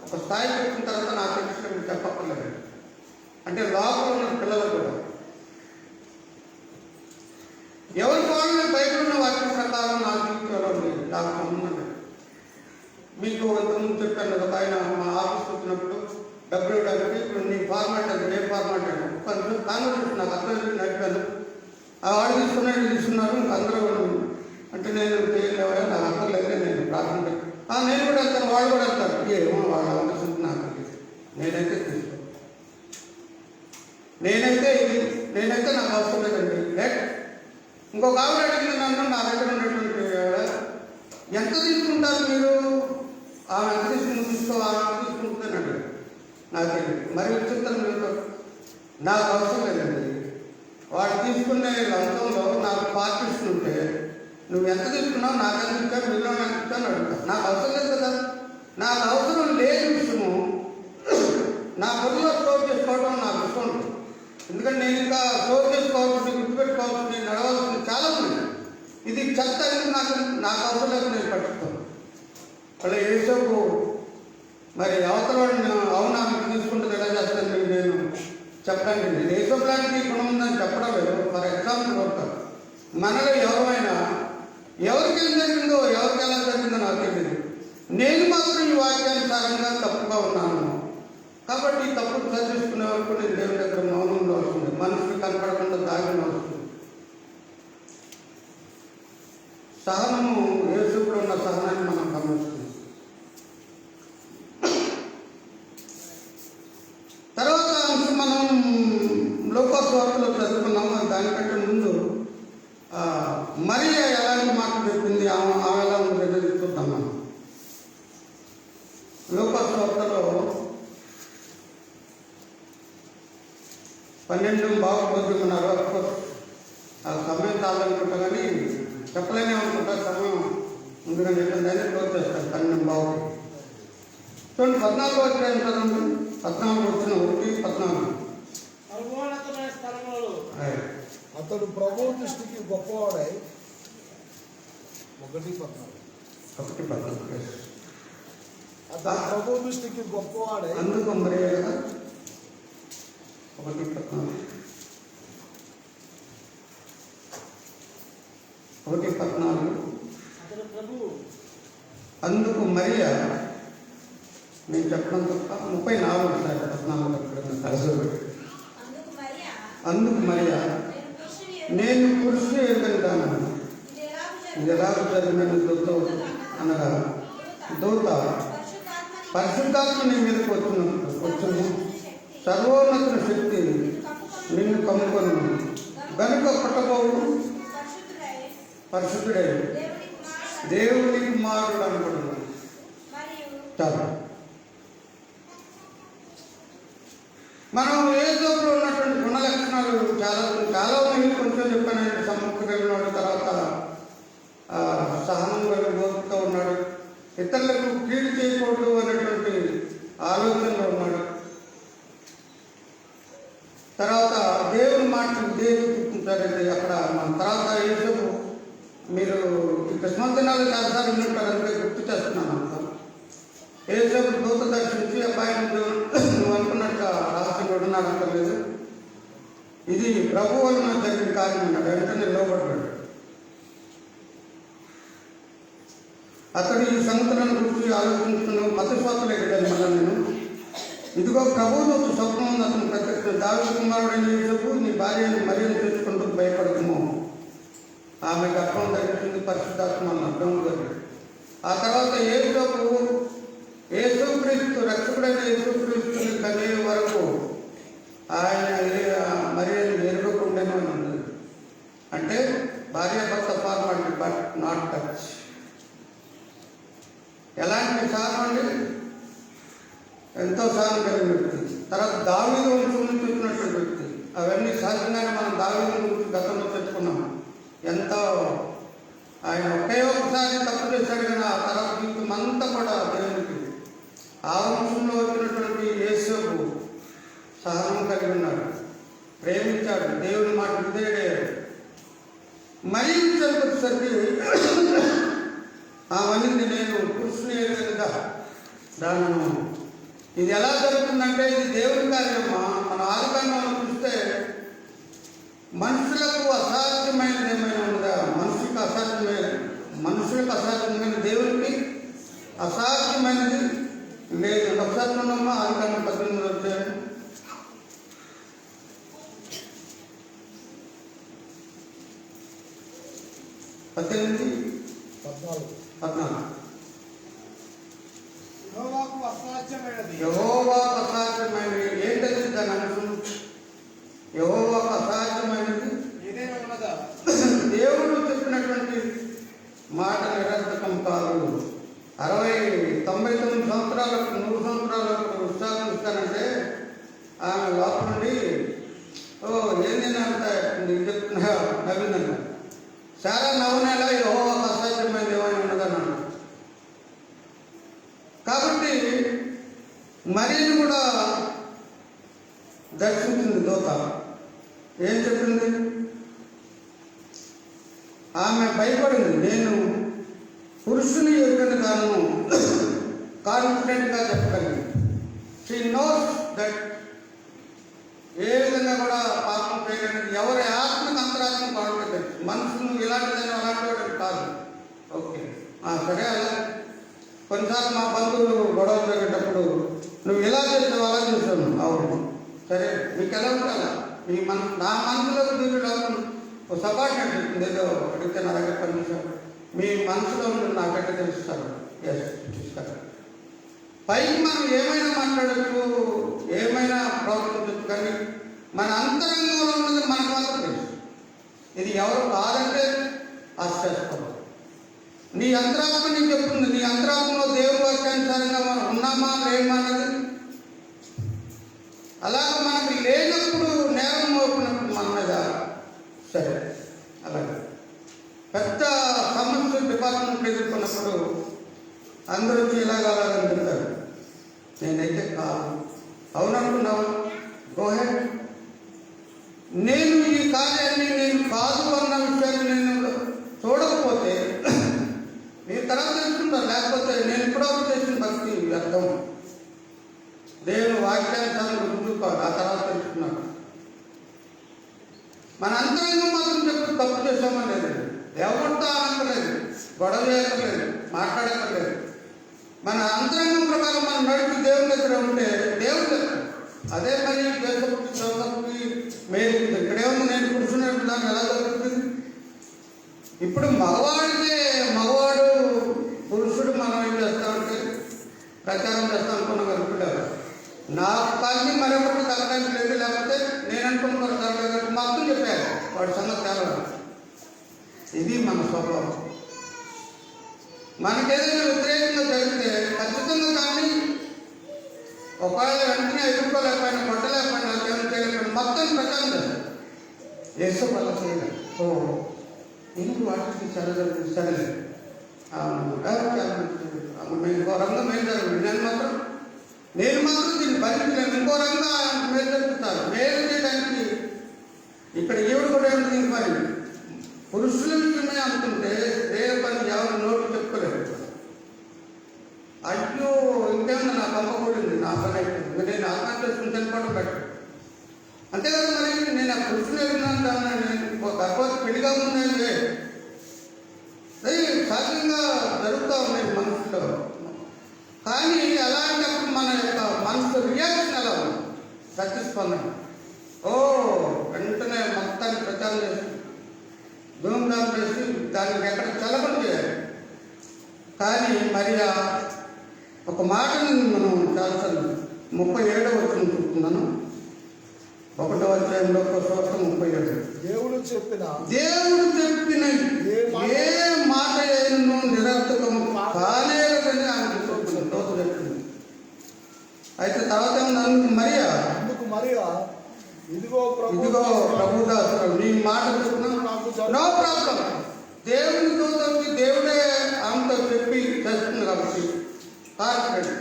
ఒక స్థాయికి వచ్చిన తర్వాత నాకు తెలిసిన మీరు చెప్పక్కర్లేదు. అంటే లోపల ఉన్న పిల్లలు కూడా ఎవరికి వాళ్ళు బయట ఉన్న వాక్యం ప్రకారం నా జీవితంలో లేదు, నాకు సంబంధం లేదు. మీకు ఇంతకుముందు చెప్పాను కదా, ఆయన మా ఆఫీస్కి వచ్చినప్పుడు డబ్బులు ఇవ్వడానికి ఇప్పుడు నీ ఫార్మాట్ అది ఏ ఫార్మాట్ అంటే కొంచెం కాన్వర్సేషన్ నాకు అర్థం నడిపాను. వాడు తీసుకున్నారు అందరూ అంటే నేను చేయలేవా, నాకు అర్థం లేదే, నేను ప్రార్థన నేను కూడా వెళ్తాను, వాళ్ళు కూడా వెళ్తారు. ఏమో వాళ్ళ అవకాశం నాకు నేనైతే తీసుకో, నేనైతే నాకు అవసరం లేదండి. లేట్ ఇంకొక ఆవిడ అడిగింది నన్ను, నా దగ్గర ఉన్నటువంటి ఎంత తీసుకుంటారు మీరు, ఆమె ఎంత తీసుకో ఆమె తీసుకుంటానండి. నాకు మరి విచిత్రం లేదు, నాకు అవసరం లేదండి. వాడు తీసుకునే లంచంలో నాకు పార్టీషన్ ఉంటే నువ్వు ఎంత తీసుకున్నావు, నాకు ఎంత ఇచ్చావు, మీలో నాకు ఇచ్చాను అడుగుతా. నాకు అవసరం లేదు కదా. నాకు అవసరం లేని విషయము నా బుర్రలో స్టోర్ చేసుకోవడం నాకు ఇష్టం. ఎందుకంటే నేను ఇంకా స్టోర్ చేసుకోవాల్సింది, గుర్తుపెట్టుకోవాల్సింది, నడవాల్సింది చాలా ఉంది. ఇది చెత్త నాకు అవసరం లేదు, నేను పట్టుకోను. అలా ఏసోపు మరి అవతల అవునా మీకు తీసుకుంటుంది ఎలా చేస్తాను నేను చెప్పడానికి. నేను ఏసోపులాంటి గుణం ఉందని చెప్పడం లేదు. ఫర్ ఎగ్జాంపుల్ కొడతాను, మనలో ఎవరైనా ఎవరికి ఏం జరిగిందో ఎవరికి ఎలా జరిగిందో నాకు తెలియదు. నేను మాత్రం ఈ వాక్యానుసారంగా తప్పుగా ఉన్నాను. కాబట్టి ఈ తప్పులు సరిచేసుకునే వరకు నేను దేవుని దగ్గర మౌనంలో వస్తుంది, మనుషులు కనపడకుండా దాగిన వస్తుంది. సహనము యేసులో ఉన్న సహనాన్ని మనం గమనిస్తున్నాం. తర్వాత మనం లోకస్ 12:15 పొద్దున్నారు. అఫ్కోర్స్ ఆ సమయం చాలనుకుంటా కానీ చెప్పలేమనుకుంటా, సమయం ముందుగా చెప్పిందని క్లోజ్ చేస్తాను 12:15. చూడండి 14 వచ్చిన ఎంత 14 వచ్చిన 1:14. అతడు ప్రభు దృష్టికి గొప్పవాడై 1:14. అతడు ప్రభు దృష్టికి గొప్పవాడై అందుకు మరి 1:14 అందుకు మరియా నేను చెప్పడం తప్ప 34 14 అందుకు మరియా నేను పురుషుని ఎదుగుతాను ఇది ఎలాగ జరిగిన దూత అనగా దూత పరిశుద్ధాత్మ నీ మీదకి వచ్చును సర్వోన్నతుని శక్తి నిన్ను కమ్ముకొని గనుక పుట్టబోవు పరిశుద్ధుడే దేవుని కుమారుడు అనుకుంటున్నాను. చాలు. మనం యేసులో ఉన్నటువంటి గుణ లక్షణాలు చాలా మంది కొంచెం చెప్పానంటే సముఖం ఉన్నాడు, తర్వాత సహనం ఓపికతో ఉన్నాడు, ఇతరులకు కీడు చేయకూడదు అనేటువంటి ఆలోచనలో ఉన్నాడు, తర్వాత దేవుని మాటలు దేవుడు చూపించారండి. అక్కడ మన తర్వాత యేసు మీరు ఈ క్రిస్మస్ దినాలు చాలాసార్లు ఉంటారు, అందుకే గుర్తు చేస్తున్నాను. అంతా యేసు దూత దర్శించి అబ్బాయిని నువ్వు అనుకున్నట్టుగా రహస్యంగా నాకు అంటలేదు, ఇది ప్రభు వలన జరిగిన కార్యం అన్నాడు. వెంటనే లోపడ్డాడు. అతడు ఈ సంగతులను గురించి ఆలోచించుకున్న మతస్వాతులే కదా మళ్ళీ నేను ఇదిగో ప్రభువును స్వప్నం ఉంది అతను ప్రత్యక్ష దావీదు కుమారుడైన యేసు నీ భార్యను మరియను తెచ్చుకుంటూ భయపడము, ఆమె గర్భం ధరించింది పరిశుద్ధాత్మ అర్థం జరిగింది. ఆ తర్వాత యేసుక్రీస్తు రక్షకుడైన యేసుక్రీస్తుని కనే వరకు ఆయన మరియను ఎరగకుండానే ఉన్నది. అంటే భార్య భర్త ఫార్మాలిటీ బట్ నాట్ టచ్. ఎలాంటి సారం అండి? ఎంతో సారం కలిగిన వ్యక్తి. తర్వాత దావీదు వంశం నుంచి వచ్చినటువంటి వ్యక్తి. అవన్నీ సహజంగానే మనం దావీదు గురించి గతంలో తెచ్చుకున్నాం. ఎంతో ఆయన ఒకే ఒకసారి తప్పు చేశాడు కానీ ఆ తర్వాత జీవితం అంతా కూడా దేవునికి ఆ వంశంలో వచ్చినటువంటి యేసుకు సహనం కలిగి ఉన్నాడు, ప్రేమించాడు, దేవుని మాట విధేయుడయ్యాడు. మరీ వచ్చేసరికి అవన్నీ నేను పురుషుని ఎదుగుగా దాన్ని ఇది ఎలా జరుగుతుందంటే ఇది దేవుని కార్యమ్మా. మన ఆదికాండంలో చూస్తే మనుషులకు అసాధ్యమైనది ఏమైనా ఉందా? మనుషులకు అసాధ్యమైన దేవునికి అసాధ్యమైనది లేదు. ఒకసారి ఉన్నామా ఆదికాండం 18 వచ్చే 18 14 యెహోవాకు అసాధ్యమైనది ఏంటది? దాని అంశం యెహోవాకు అసాధ్యమైనది దేవుడు చెప్పినటువంటి మాట నిరర్థకం కాదు. 99 సంవత్సరాలకు 100 సంవత్సరాలకు ఉత్సాహం ఇస్తానంటే ఆమె లోపల నుండి ఏంది అంత చెప్తున్నా నవ్విందన్న చాలా నవ్వునేలా యెహోవాకు అసాధ్యమైనది ఏమైనా ఉన్నదన్నాడు. కాబట్టి మరియను కూడా దర్శించింది దూత. ఏం చెప్పింది? ఆమె భయపడింది. నేను పురుషుని ఎరుగని కాను కాన్ఫిడెంట్గా చెప్పగలిగింది. షీ నోస్ దట్ ఏ విధంగా కూడా పాపం చేయలేదు. ఎవరి ఆత్మకు అంతరాత్మ వాళ్ళకి తెలుసు. మనుషులు ఇలాంటిదైనా అలాంటి వాడు కాదు. ఓకే సరే. అలా కొన్నిసార్లు మా బంధువులు గొడవ జరిగేటప్పుడు నువ్వు ఇలా చేసావు అలా చేసాను. అవును సరే మీకు ఎలా ఉండాలా? నా మనసులోకి దిగుడు ఒక సబార్డినేట్ చెప్తుంది. ఏదో అడిగితే నా దగ్గర పనిచేశాడు. మీ మనసులో ఉండి నాకంటే తెలుస్తారు. ఎస్ చూస్తారు. పైకి మనం ఏమైనా మాట్లాడచ్చు, ఏమైనా ప్రవర్తించచ్చు, కానీ మన అంతరంగంలో ఉన్నది మనకు మాత్రం తెలుసు. ఇది ఎవరు కాదంటే ఆశ్చర్యపడదు. నీ అంతరాత్మ నీకు చెప్తుంది. నీ అంతరాత్మలో దేవుడి వాక్యానుసారంగా మనం ఉన్నామా లేమా అన్నది. అలాగే మనకు లేనప్పుడు నేరం అందరూ వచ్చి ఇలాగలాగని చెప్తారు. నేనైతే కాదు. అవుననుకున్నావా? గోహెడ్. నేను ఈ కార్యాన్ని నేను కాదు అన్న విషయాన్ని నేను చూడకపోతే మీరు తర్వాత తెలుసుకుంటారు. లేకపోతే నేను ఇప్పటివరకు చేసిన భక్తి వ్యర్థం. దేవుని వాక్యాన్ని రుజువుకోవాలి. ఆ తర్వాత తెలుసుకున్నాను. మన అంతరంగం మాత్రం చెప్పి తప్పు చేసామని లేదు. ఎవరితో అనక్కలేదు, గొడవ చేయక్కర్లేదు, మాట్లాడక్కర్లేదు. మన అంతరంగం ప్రకారం మనం నడిపి దేవుని దగ్గర ఉంటే దేవుడు చెప్తాడు. అదే మరి దేశపుట్టి చౌకపుట్టి మేలు ఇక్కడేమో నేను కూర్చున్నట్టు నాకు ఎలా జరుగుతుంది? ఇప్పుడు మగవాడు పురుషుడు మనం ఏం చేస్తామంటే ప్రచారం చేస్తాం అనుకున్నాం అనుకుంటారు. నాకు కానీ మరొకటి తగ్గడానికి లేదు. లేకపోతే నేను అనుకున్న తగ్గడానికి మొత్తం చెప్పారు. వాడి సంగతి తేవాలి. ఇది మన స్వభావం. మనకేదైనా వ్యతిరేకంగా జరిగితే ఖచ్చితంగా కానీ ఒకవేళ వెంటనే ఎదుర్కోలేకపోయినా కొట్టలేకపోయినా దేవుని చేయలేకపోయినా మొత్తం ప్రచారం చేస్తారు. యేసు వల్ల చేయలేదు. ఓ ఎందుకు వాటికి సరలేదు ఇంకో రంగం ఏం జరుగుతుంది. నేను మాత్రం దీన్ని భరించలేను. ఇంకో రంగా మేలు జరుగుతారు. మేలు చేయడానికి ఇక్కడ ఈవిడ కూడా ఏమిటి దీని పని? పురుషుల విషయమే అనుకుంటే స్త్రీల పని ఎవరు నోటు చెప్పుకోలేదు. అయ్యో ఇంకేమన్నా నా పంపకూడింది, నా పని అయిపోయింది, నేను ఆత్మహత్య చేసుకుని చనిపోవడం బెటర్. అంతే కదా. మరి నేను ఆ పురుషులు ఎదుగున్నాను. నేను గర్భవతి పెళ్లిగా ఉన్నాను. సహజంగా జరుగుతూ ఉన్నాయి మనుషుల్లో. కానీ అలాంటప్పుడు మన యొక్క మనసు రియాక్షన్ ఎలా ఉంది? ప్రతిస్పందన. ఓ వెంటనే మొత్తాన్ని ప్రచారం చేసి ధూమ్ధాం చేసి దానికి ఎక్కడ చల్లబడి చేయాలి. కానీ మరి ఒక మాటని మనం చాలాసార్లు 37వ వచనం చూస్తున్నాను. 1వ అధ్యాయంలో 37. దేవుడు చెప్పిన ఏ మాట ఏమో నిరర్థకము కాలేదని ఆమె చెప్పింది. అయితే తర్వాత అందుకు మరియా ఇదిగో ప్రభుదాసుడు నీ మాట చెప్తున్నా, నో ప్రాబ్లం. దేవుని దూతకి దేవుడే ఆమెతో చెప్పి చేస్తుంది కాబట్టి కాదు.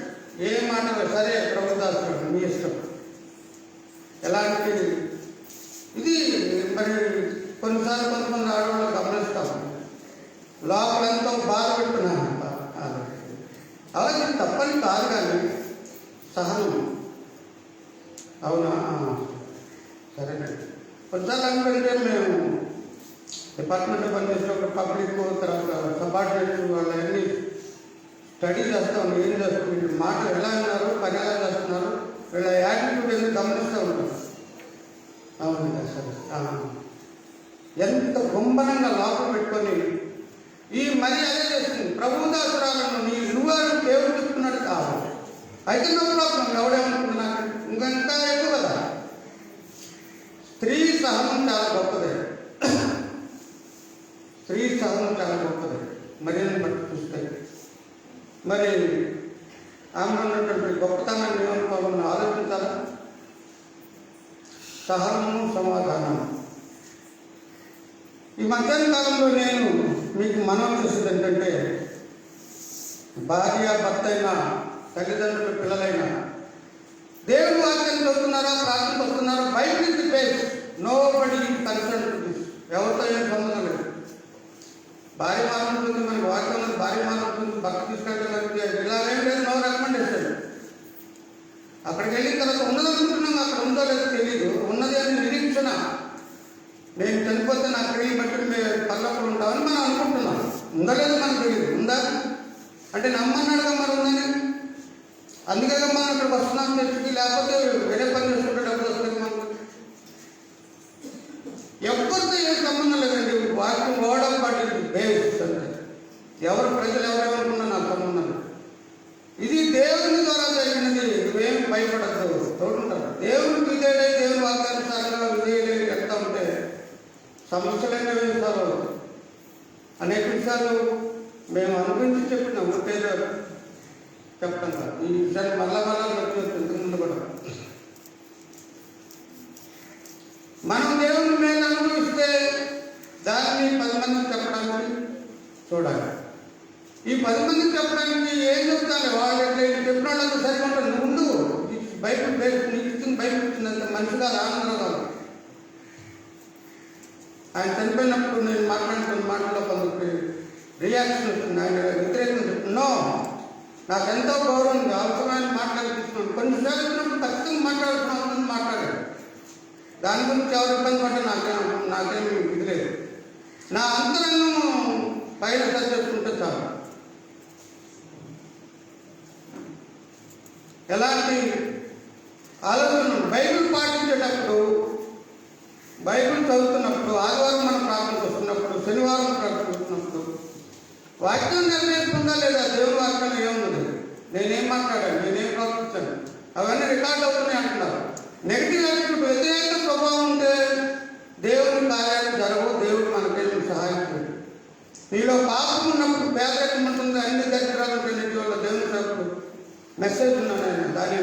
ఏ మాట సరే ప్రభుదాసుడు మీ ఇష్టం. ఎలాంటి ఇది మరి కొన్నిసార్లు కొంతమంది ఆడవాళ్ళు గమనిస్తాము. లోపలంతా బాధ పెట్టుకున్నాను. అలాగే తప్పని కాదు కానీ సహనం. అవునా? సరేనండి. కొన్నిసార్లు అనుకుంటే మేము డిపార్ట్మెంట్లో పనిచేసినప్పుడు పబ్లిక్ తర్వాత సబార్డినేట్స్ వాళ్ళన్నీ స్టడీ చేస్తాం. ఏం చేస్తాం, వీళ్ళు మాటలు ఎలా ఉన్నారు, పని ఎలా చేస్తున్నారు, వీళ్ళ యాటిట్యూడ్ ఎందుకు గమనిస్తూ ఉంటాం. అవును కదా సరే. ఎంత గుంభనంగా లోపల పెట్టుకొని ఈ మరి అదే చేస్తుంది. ప్రభుదాసురాలను నువ్వు దేవుడు చెప్తున్నాడు కాదు. అయితే నా ప్రాబ్లం ఎవడేమనుకుంటున్నాను ఇంకా ఎక్కువ కదా. స్త్రీ సహనం చాలా గొప్పదే. స్త్రీ సహనం చాలా గొప్పదే. మరి బట్టి చూస్తే మరి ఆమె ఉన్నటువంటి గొప్పతనాన్ని ఏమనుకోవాలని ఆలోచించాలా. సహనము, సమాధానము. ఈ మధ్యాహ్న కాలంలో నేను మీకు మనవి చేసేది ఏంటంటే, భార్య భర్త అయినా తల్లిదండ్రులు పిల్లలైనా దేవుడు వాక్యం చదువుతున్నారా, ప్రార్థన వస్తున్నారా, బయట నుంచి పేజ్ నో బడి కన్సర్న్ టు దిస్. ఎవరితో ఏం సంబంధం లేదు. భార్య మారుతుంది, మనకి వాక్యం ఉంది, భార్య మారుతుంది, భర్త తీసుకెళ్ళగలిగితే ఇలాగేం లేదు. No recommendation. అక్కడికి వెళ్ళిన తర్వాత ఉన్నదనుకుంటున్నాం, అక్కడ ఉందో లేదో తెలియదు. ఉన్నది అని నిరీక్షణ. నేను చనిపోతే నా క్రియలు బట్టి మేము పల్లప్పుడు ఉంటామని మనం అనుకుంటున్నాం. ఉందో లేదో మనకు తెలియదు. ఉందా అంటే నమ్మన్నాడుగా మరి ఉందని. అందుకే మనం అక్కడికి వస్తున్నాం చర్చికి. లేకపోతే వేరే పని చేసుకుంటే డబ్బులు వస్తుంది మనకు. ఎవరితో ఏం సంబంధం లేదండి. వాక్యం ఓవడం పట్టింది బేస్ అంటే ఎవరు ప్రజలు ఎవరేమనుకున్నా నాకు సంబంధం లేదు. ఇది దేవుని ద్వారా జరిగినది. నువ్వేం భయపడద్దు. తోడుంటారు. దేవునికి విధేయుడై దేవుని వాక్యానుసారంగా విధేయుడై ఎట్లా ఉంటే సమస్యలైన విషయాలు అనేక విషయాలు మేము అనుభవించి చెప్పినాం. ఒకేదో చెప్తాం సార్. ఈ విషయాన్ని మళ్ళా ఇంతకుముందు కూడా మనం దేవుని మేలు అనుభవిస్తే దాన్ని 10 మందికి చెప్పడానికి చూడాలి. ఈ 10 మందికి చెప్పడానికి ఏం చెప్తాను? వాళ్ళు ఎట్లా చెప్పిన వాళ్ళంతా సరిగా ఉంటారు. నువ్వు ఉండు, బైబిల్ నీకు ఇచ్చింది బైబిల్ ఇచ్చిందంత మనిషి కాదు, ఆనందం కాదు. ఆయన చనిపోయినప్పుడు నేను మాట్లాడుతున్న మాటలో కొందరికి రియాక్షన్ వస్తుంది. ఆయన వ్యతిరేకం చెప్తున్నా నాకు ఎంతో గౌరవం ఉంది, అవసరమైన మాట్లాడుతున్నాను. కొన్నిసార్లు వచ్చినప్పుడు ఖచ్చితంగా మాట్లాడుతున్నాను, మాట్లాడారు. దాని గురించి ఎవరు ఇబ్బంది పడ్డా నాకేమి ఇది లేదు. నా అంతరంగం పైన సరి చేసుకుంటే చాలు. ఎలాంటి ఆలోచన బైబిల్ పాటించేటప్పుడు, బైబిల్ చదువుతున్నప్పుడు, ఆదివారం మనం ప్రార్థనకు వస్తున్నప్పుడు, శనివారం ప్రార్థనకు వస్తున్నప్పుడు వాక్యం నెరవేరుతుందా లేదా? దేవుని వాక్యం ఏముంది? నేనేం మాట్లాడాను, నేనేం ప్రవర్తించాను, అవన్నీ రికార్డ్ అవుతున్నాయి అంటున్నారు. నెగిటివ్ యాటిట్యూడ్, వ్యతిరేక స్వభావం ఉంటే దేవుని కార్యాలు జరగవు, దేవుడు మనకేమి సహాయం చేయడు. నీలో పాపం ఉన్నప్పుడు పేదరికం ఉంటుంది, అన్ని దరిద్రాలు ఉంటాయి. నీటి వల్ల దేవుని సేవకుడు మెసేజ్ ఉన్నాను ఆయన దాని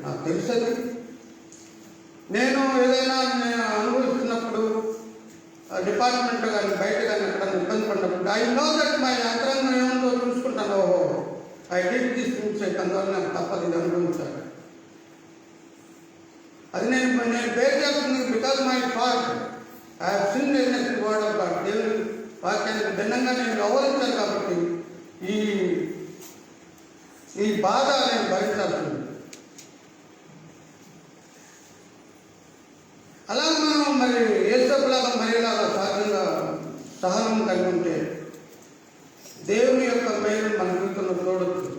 నాకు తెలుసది. నేను ఏదైనా అనుభవిస్తున్నప్పుడు డిపార్ట్మెంట్ కానీ బయట కానీ ఎక్కడ ఇబ్బంది పడినప్పుడు ఐ నో దట్ మై అంతరంగం ఏముందో చూసుకుంటాను. ఓహో ఐ డిడ్ దిస్ మిస్టేక్, అందువల్ల నాకు తప్పదు ఇది అనుభవించాను. అది నేను బేర్ చేస్తుంది. Because my fault I have sinned against the word of God. దేవుని వాక్యానికి భిన్నంగా నేను వ్యవహరించాను కాబట్టి ఈ బాధ నేను భరించాల్సింది. అలా మనం మరి ఏసపులాగా మరిలాగా సహజంగా సహనం కలిగి ఉంటే దేవుని యొక్క మేలు మన జీవితంలో చూడొచ్చు.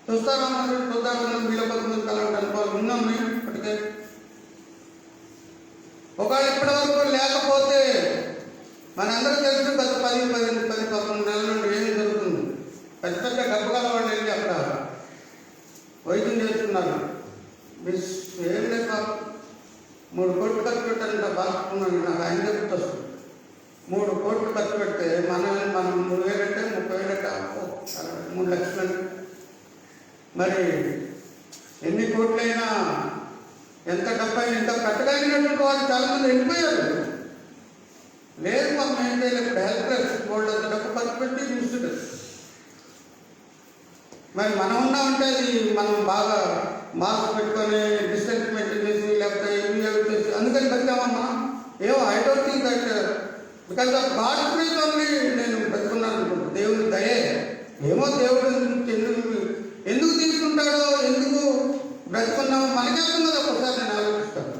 చూస్తారా? మరి చూద్దామన్నా వీళ్ళ పద్ధతులు కలంటే అనుభవాలు ఉన్నాం మేము ఇప్పటికే. ఒకవేళ ఇప్పటి వరకు లేకపోతే మనందరూ తెలుసు గత 10-11 నెలల నుండి ఏమి జరుగుతుంది. పెద్ద పెద్ద డబ్బుల వాళ్ళు వెళ్ళి అక్కడ వైద్యం చేస్తున్నారు. ఏం లేక 3 కోట్లు ఖర్చు పెట్టారంట బాగున్నాను. నాకు ఆయన చెప్తూ వస్తుంది. 3 కోట్లు ఖర్చు పెడితే మనం 3,000 అంటే 30,000 అంటే 3 లక్షలు అంటే మరి ఎన్ని కోట్లైనా ఎంత డబ్బైనా ఇంత కట్టగలిగినటువంటి వాళ్ళు చాలామంది వెళ్ళిపోయారు. లేదు మాకు ఏం చేయలేదు, ఇప్పుడు హెల్ప్లెస్ గోల్డ్ అంత డబ్బు ఖర్చు పెట్టి చూస్తుంది. మరి మనం ఉన్నామంటే అది మనం బాగా మాస్క్ పెట్టుకొని డిస్టెన్స్ మెయింటైన్ చేసి లేకపోతే ఇవి చేసి అందుకని బతికామమ్మా. ఏమో I don't think that because of God grace only నేను బతుకున్నాను అనుకుంటా. దేవుని దయే. ఏమో దేవుడు ఎందుకు తీసుకుంటాడో, ఎందుకు బ్రతుకున్నామో మనకే అర్థం కదా. ఒకసారి నేను ఆలోచిస్తాను.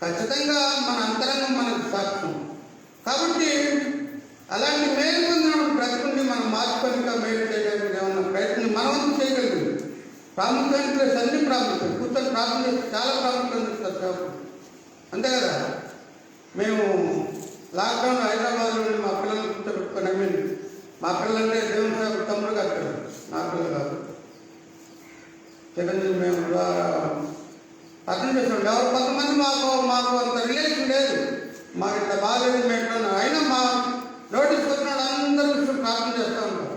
ఖచ్చితంగా మన అంతరంగం మనకు సాక్ష్యం. కాబట్టి అలాంటి మేలు పొందినప్పుడు బ్రతుకుండి మనం మార్చుకొని మేలు చేయడానికి ఏమన్నా ప్రయత్నం మనం చేయగలిగింది. ప్రాముఖ్యమైన ప్లేస్ అన్ని ప్రాముఖ్యం. కూర్చొని ప్రార్థన చేస్తే చాలా ప్రాముఖ్యం ఇస్తారు. అంతే కదా. మేము లాక్డౌన్ హైదరాబాద్లో మా పిల్లలు కూర్చోబెట్టుకొని మా పిల్లలంటే దేవుని సేవ తమ్ముడు కాదు, నా పిల్లలు కాదు. చిరంజీవి మేము అర్థం చేస్తాం. ఎవరు కొంతమంది మాకు అంత రిలేషన్ లేదు, మాకు ఇంత బాగాలేదు మేము. అయినా మా నోటీస్ వచ్చిన అందరూ విషయం ప్రార్థన చేస్తూ ఉంటాం.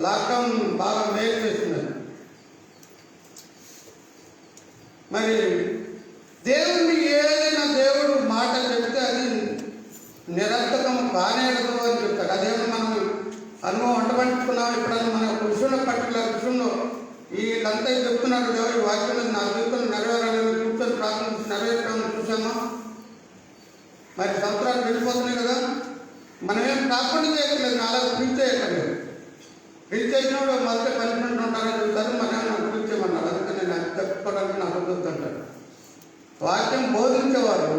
లాక్డౌన్ బాగా మేలు చేసింది. మరి దేవుడిని ఏదైనా దేవుడు మాట చెప్తే అది నిరర్థకం కానేడదు అని చెప్తాడు. అదేమో మనం అనుభవం వంటపంచుకున్నాం. ఎప్పుడైనా మన ఒక విషయంలో పర్టికులర్ విషయంలో వీళ్ళంతా చెప్తున్నారు దేవుడి వాక్యం నా జీవితంలో నెరవేరాలని కూర్చొని ప్రార్థన నెరవేర్చామని చూసామా? మరి సంవత్సరాలు వెళ్ళిపోతున్నాయి కదా. మనమేం ప్రార్థన చేయట్లేదు, అలాగే ప్రీచ్ చేయట్లేదు. ప్రీచ్ చేసినప్పుడు మొదట పనిష్మెంట్ ఉంటారని చెప్తారు. మనం నాకు ప్రీచ్ చేయమన్నారు. అందుకని నాకు చెప్పుకోవడానికి నాకు వద్దంటారు. వాక్యం బోధించేవారు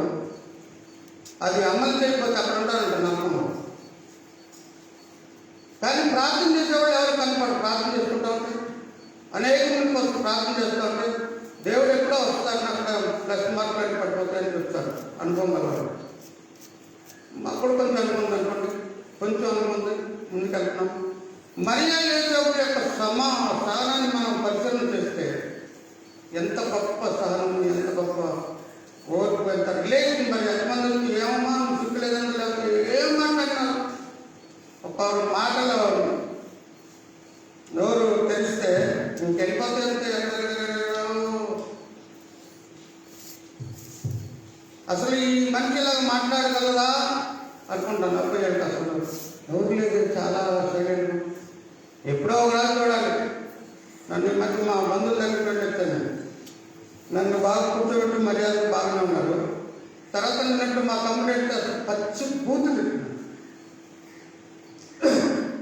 అది అమలు చేయకపోతే అక్కడ ఉంటారంట నమ్మకం. కానీ ప్రార్థన చేసేవాళ్ళు ఎవరు కనపడరు. ప్రార్థన చేసుకుంటూ ఉంటే అనేక మంది కోసం ప్రార్థన చేస్తూ ఉంటే దేవుడు ఎప్పుడో వస్తారని అక్కడ ప్లస్ మార్కులు పడిపోతాయని చెప్తారు అనుభవం వల్ల. మాకు కూడా కొంచెం అనుభవం ఉంది అనుకోండి, కొంచెం అనుభవం ఉంది, ముందుకు వెళ్తున్నాం. మరియా యేసేపుల యొక్క సహనాన్ని మనం పరిశీలన చేస్తే ఎంత గొప్ప సహనం, ఎంత గొప్ప ఓర్పు, ఎంత రిలేషన్. మరి ఎంతమంది ఏమమ్మా సిక్కులేదని లేకపోతే ఏం మాట్లాడినారు. ఒక మాటలో నోరు తెలిస్తే ఇంకెళ్ళిపోతే అసలు ఈ మనిషి ఇలాగ మాట్లాడగలదా అనుకుంటాను. 40 ఏళ్ళు అసలు ఎవరు లేదు, చాలా సైలెంట్. ఎప్పుడో ఒకరోజు చూడాలి. నన్ను ఈ మధ్య మా బంధువుల దగ్గరికి వెళ్ళొచ్చాను. నన్ను బాగా కూర్చోబెట్టి మర్యాద బాగానే ఉన్నారు. తర్వాత నిన్నట్టు మా తమ్ముడు వెళ్తే అసలు పచ్చి బూతులు పెట్టినాడు.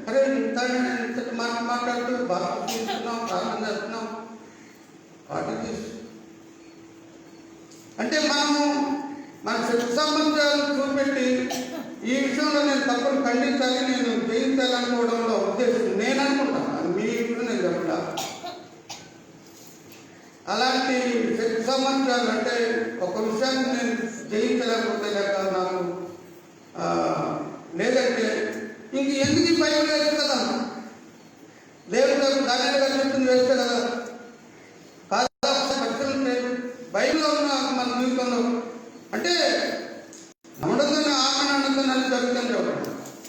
అరే ఇంతటి మాట్లాడుతూ బాగా చూస్తున్నాం, ప్రార్థన చేస్తున్నాం. వాటికి అంటే మనము మన శక్తి సంబంధాలు చూపెట్టి ఈ విషయంలో నేను తప్పును ఖండించాలి, నేను జయించాలనుకోవడంలో ఉద్దేశం నేను అనుకుంటాను. అది మీ ఇప్పుడు నేను చెప్పడా. అలాంటి శక్తి సంబంధాలు అంటే ఒక విషయాన్ని నేను జయించలేకపోతే లేక నాకు లేదంటే ఇంక ఎందుకు బైబిల్ వేస్తే కదా, దేవుడు దాని చెప్తుంది వేస్తే కదా. బైబిల్లో ఉన్న మన జీవితంలో అంటే నమ్మడంతో ఆకనంతో నన్ను జరుగుతుంది.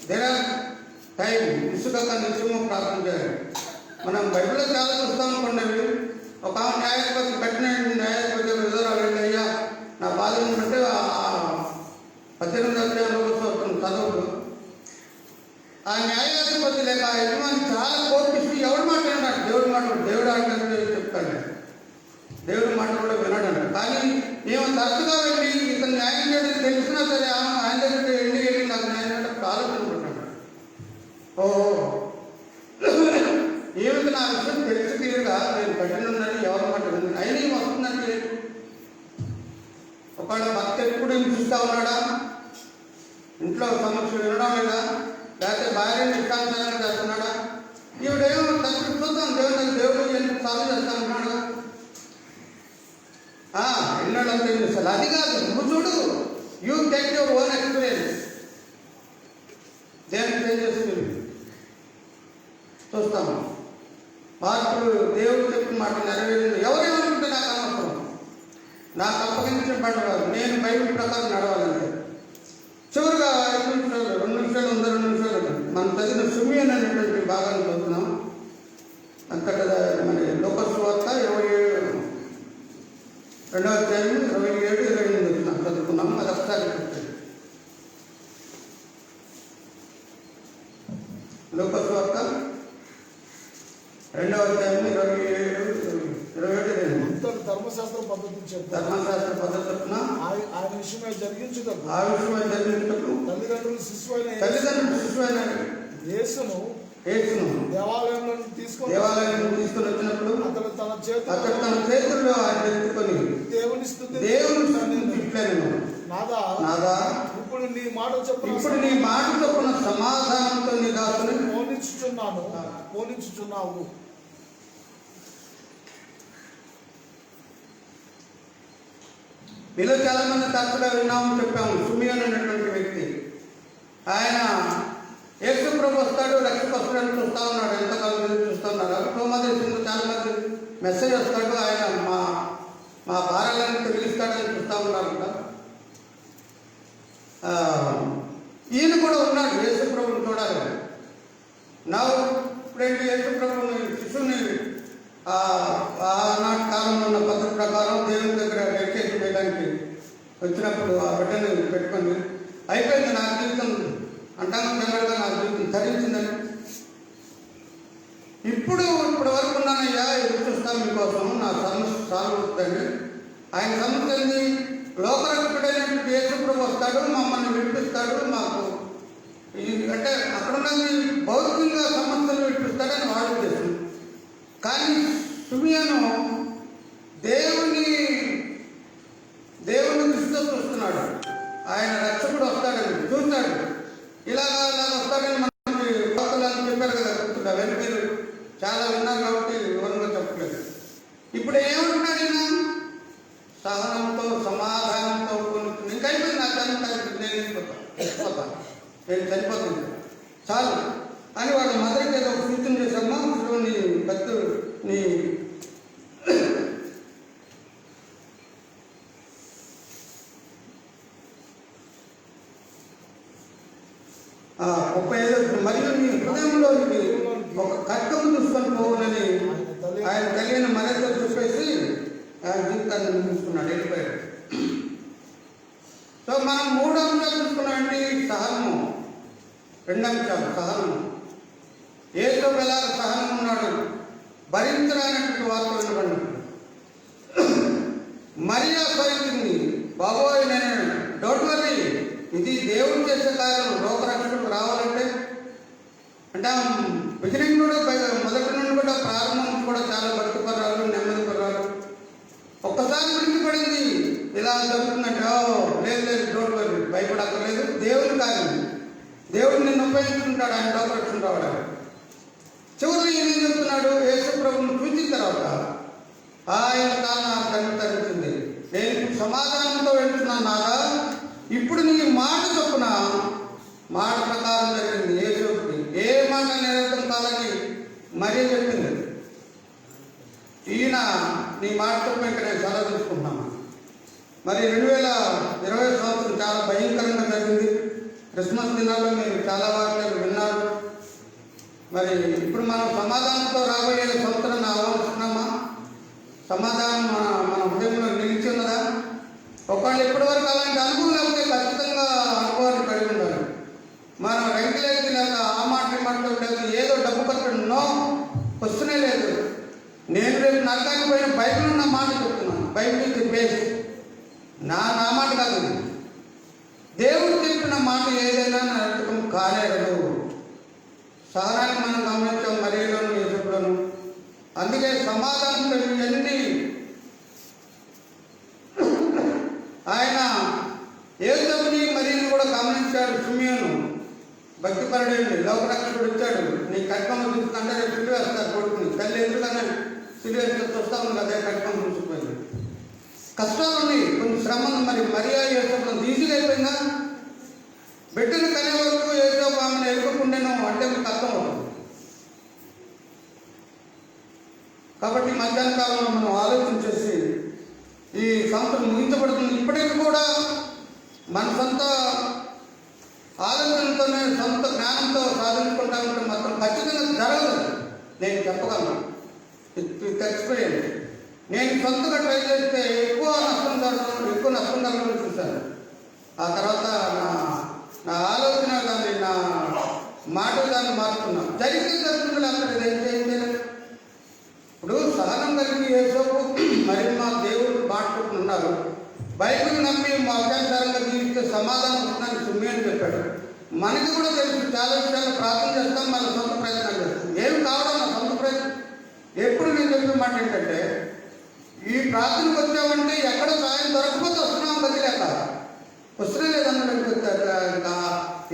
దేర్ ఆర్ టైం ఇసుక నిత్యము ప్రార్థన చేయాలి. మనం బైబిల్లో చాలా చూస్తాం అనుకున్నవి. ఒక న్యాయాధిపతి కఠిన న్యాయాధిపతి విధురాలు అయ్యా నా బాధ ఏంటంటే 18వ అధ్యాయంలో చదువులు ఆ న్యాయాధిపతి లేక ఆ యజమాని చాలా కోపిస్తూ ఎవరి మాట విన్నాడు, దేవుడి మాట దేవుడు అంటే చెప్తాడు, దేవుడి మాట కూడా వినడంట. కానీ మేము తరచుగా వెళ్ళి ఇతను న్యాయం చేయడం తెలిసినా సరే ఆయన దగ్గర వెళ్ళి నాకు న్యాయం చేయడం ఆలోచనకుంటాడు. ఓహో ఏమిటి నా విషయం తెలిసి తీరుగా నేను కఠినున్నది ఎవరి మాట విన్నాను అయినా ఏమి వస్తుందంటే ఒకవేళ భర్త ఎప్పుడు హింసిస్తూ ఉన్నాడా, ఇంట్లో సమస్యలు వినడం లేదా, లేకపోతే భార్యను ఇష్టానుసారంగా చేస్తున్నాడా, ఈవిడేమో తల్లి చూద్దాం దేవుడు ఎందుకు సాల్వ్ చేస్తా ఉన్నాడు. ఎన్నడంతా అసలు అది కాదు. నువ్వు చూడు, you take your own experience. దేనికి చేంజ్ చేస్తుంది చూస్తాము. మార్పులు దేవుడు చెప్పిన మాట నెరవేరింది. ఎవరేమనుకుంటే నాకు అనవసరం, నాకు అప్పగించిన పండుగ నేను బైబిల్ ప్రకారం నడవాలంటే. చివరిగా 5 నిమిషాలు 2 నిమిషాలు ఉందా 2 నిమిషాలు మనం చదివిన సుమియన్ అనేటువంటి భాగాన్ని చదువుతున్నాం. అంతట మన లోకస్ వార్త 2వ అధ్యాయం 27, 28 చదువుకున్నాం. అది ఒకసారి లోకస్ వార్త 2వ అధ్యాయం 27, 28. ధర్మశాస్త్ర పద్ధతి చెప్తున్నా ఆయన విషయమై జరిగించుటకు తల్లిదండ్రులు శిశువైన యేసును దేవాలయంలో తీసుకొని వచ్చినప్పుడు అతడు తన చేతుల్లో ఆయన ఎత్తుకొని దేవుని నాదా ఇప్పుడు నీ మాట చొప్పున సమాధానంతో నీ దాసుని పోనించుచున్నావు. మీలో చాలా మంది తరచుగా విన్నామని చెప్పాము. సుమియోన్ అనేటువంటి వ్యక్తి, ఆయన యేసు ప్రభు వస్తాడు రక్షకొస్తాడని చూస్తూ ఉన్నాడు. ఎంతకాలం ఎదురు చూస్తూ ఉన్నారు. అల్పమంది చాలా మంది మెసేజ్ వస్తాడు, ఆయన మా భార్యలను తొలగిస్తాడని చూస్తూ ఉన్నారు. ఈయన కూడా ఉన్నాడు యేసు ప్రభుని చూడాలి. ఇప్పుడేంటి యేసు ప్రభుని శిశువుని ఆనాటి కాలంలో ఉన్న పద్ధతి ప్రకారం దేవుని దగ్గర డెడికేషన్ చేయడానికి వచ్చినప్పుడు ఆ బిడ్డని పెట్టుకొని అయిపోయింది నా జీవితం అంటాను జనరల్గా నా జీవితం ధరించిందని. ఇప్పటి వరకు ఉన్నానయ్యా, ఎదురు చూస్తాను మీకోసం, నా సమస్య సాల్వ్ అవుతుందని. ఆయన సమస్యని లోకరక్షకుడైనటువంటి యేసు ప్రభు వస్తాడు, మమ్మల్ని విడిపిస్తాడు. మాకు అంటే అక్కడ ఉన్నది భౌతికంగా సమస్యలు విడిపిస్తాడని వాడు చేస్తుంది. కానీ సుమియోను దేవుని దృష్టితో చూస్తున్నాడు. ఆయన రక్షకుడు వస్తాడని చూస్తాడు. ఇలాగా వస్తాడని మనకి భక్తులని చెప్పారు కదా, గుర్తుందా? వెనక మీరు చాలా విన్నారు కాబట్టి వివరంగా చెప్పలేదు. ఇప్పుడు ఏమంటున్నాడు ఆయన? సహనంతో సమాధానంతో ఇంకా అయిపోయింది, నా చనిపోతాను, నేను చనిపోతుంది చాలు అని వాడు మదరికి ఏదో ఒక సూచన చేశామా, నీ భక్తు నీ 35 మరియు నీ హృదయంలో ఒక ఖడ్గము చూసుకొని పోవునని ఆయన కలిగిన మదతో చెప్పేసి ఆయన జీవితాన్ని ముగించుకున్నాడు, వెళ్ళిపోయాడు. సో మనం 3 అంశాలు చూసుకున్నామండి. సహనము, 2 అంశాలు సహనము. యేసు ఎలా సహనం ఉన్నాడు, భరించరానటువంటి వార్త వినబడినప్పుడు. మరియా భరించింది, బాబోయ్ నేను డోంట్ వరీ, ఇది దేవుడు చేసే కార్యం. లోకరక్షకుడు రావాలంటే అంటే బిగినింగ్ నుండి మొదటి నుండి కూడా ప్రారంభం నుంచి కూడా చాలా భక్తి పర్రాలు, నెమ్మది పర్రాలు. ఒక్కసారి విడిచిపడింది ఇలా జరుగుతుందంటే లేదు లేదు డోంట్ వరీ, భయపడక్కర్లేదు, దేవుని కార్యం, దేవుడు నిన్ను ఉపయోగించుకుంటాడు, ఆయన లోకరక్షణ రావడానికి. చివరిలో ఏం చెప్తున్నాడు, యేసు ప్రభువును చూసిన తర్వాత ఆయన కాలం తల్లి తరించింది, నేను సమాధానంతో వెళ్తున్నాను నాదా, ఇప్పుడు నీ మాట చొప్పున మాట ప్రకారం జరిగింది. యేసుకి ఏ మాట నిరతం కాలని మరీ చెప్పింది. ఈయన నీ మాట చొప్పున ఇక్కడ నేను సలహా తీసుకుంటున్నాను. మరి 2020 సంవత్సరం చాలా భయంకరంగా జరిగింది. క్రిస్మస్ దినాల్లో మీరు చాలా వార్తలు విన్నారు. మరి ఇప్పుడు మనం సమాధానంతో రాబోయే సంవత్సరాన్ని ఆహ్వానిస్తున్నామా? సమాధానం మన హృదయంలో నిలిచి ఉన్నదా? ఒకవేళ ఇప్పటి వరకు అలాంటి అనుభవం లేకపోతే ఖచ్చితంగా అనుభవాన్ని కలిగి ఉండాలి. మనం రైతులైతే లేక ఆ మాట లేక ఏదో డబ్బు కట్టడం వస్తూనే లేదు. నేను రేపు నరకానికి పోయిన బైబిల్ ఉన్న మాట చెప్తున్నాను. Bible is the base. నా మాట కాదు, దేవుడు చెప్పిన మాట ఏదైనా నరకం కాలేదు. సహనాన్ని మనం గమనించాం మరియలోను యేసులోను. అందుకే సమాధానం ఇవన్నీ ఆయన యేసుని మరియను కూడా గమనించాడు. సిమియోను భక్తిపరుడండి, లోకరక్షకుడు ఇచ్చాడు. నీ కట్కమ్మ చూసుకుంటే రేపు సిలువ వేస్తారు కొడుకుని. తల్లి ఎందుకన్నా సిలువ వేస్తే చూస్తాము కదా, కట్కమ్మ చూసుకుపోయింది. కష్టాలు ఉన్నాయి, కొన్ని శ్రమలు. మరి మరియా యేసు ఈజీగా అయిపోయిందా? బిడ్డను కనే వరకు ఏదో ఆమెను ఎదుర్కొండేను అంటే మీకు అర్థం అవుతుంది. కాబట్టి మధ్యాహ్న కాలంలో మనం ఆలోచన చేసి ఈ సంవత్సరం ముగించబడుతుంది. ఇప్పటికీ కూడా మన సొంత ఆలోచనతోనే సొంత జ్ఞానంతో సాధించుకుంటా ఉంటే మాత్రం ఖచ్చితంగా జరగదు. నేను చెప్పగలను, ఎక్స్పీరియన్స్. నేను సొంతగా ట్రై చేస్తే ఎక్కువ నష్టం జరగడం చూశాను. ఆ తర్వాత నా ఆలోచన కానీ నా మాట కానీ మార్చుకున్నాను. జరిగితే జరుగుతుంది, అక్కడ ఏం చేయలేదు. ఇప్పుడు సహనం కలిగి యేసోపు మరి మా దేవుడు మాట్లాడుతున్నారు. బైబిల్ నమ్మి మా అభ్యాసారంగా జీవిస్తే సమాధానం వస్తుందని సుమ్మి చెప్పాడు. మనకి కూడా తెలుసు, చాలా విషయాలు ప్రార్థన చేస్తాం, మన సొంత ప్రయత్నం చేస్తాం. ఏమి కావడం నా సొంత ప్రయత్నం. ఎప్పుడు నేను చెప్పిన మాట ఏంటంటే, ఈ ప్రార్థనకు వచ్చామంటే ఎక్కడ సాయం దొరకకపోతే వస్తున్నాం, బదిలేక వస్తున్నా లేదన్నట్టు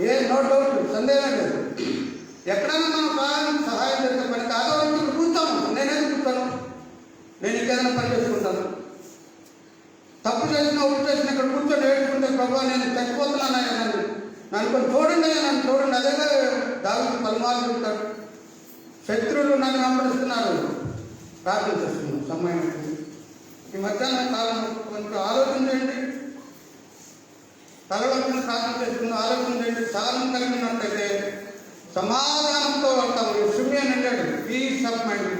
ఏ నో డౌట్, సందేహం లేదు. ఎక్కడైనా మనం సహాయం చేసే పని కాదు. ఇక్కడ కూర్చోను, నేనేది కూర్చోను, నేను ఇంకేదైనా పని చేసుకుంటాను. తప్పు చేసిన ఉప్పు చేసిన ఇక్కడ కూర్చొని ఏడుకుంటే ప్రభావ నేను చచ్చిపోతున్నాను నన్ను కొంచెం చూడండి, నన్ను చూడండి. అదేగా దావీదు పలుమార్లు చెప్తాడు. శత్రువులు నన్ను వెంబడిస్తున్నారు, ప్రార్థన చేస్తున్నాను సమయం. ఈ మధ్యాహ్నం కాలం కొంచెం ఆలోచన చేయండి, తలవంతుని ప్రార్థన చేసుకుని ఆలోచన చేయండి. సహనం కలిగినట్టయితే సమాధానంతో వెళ్తాము. సిమియోను అంటాడు, పీస్ ఆఫ్ మైండ్.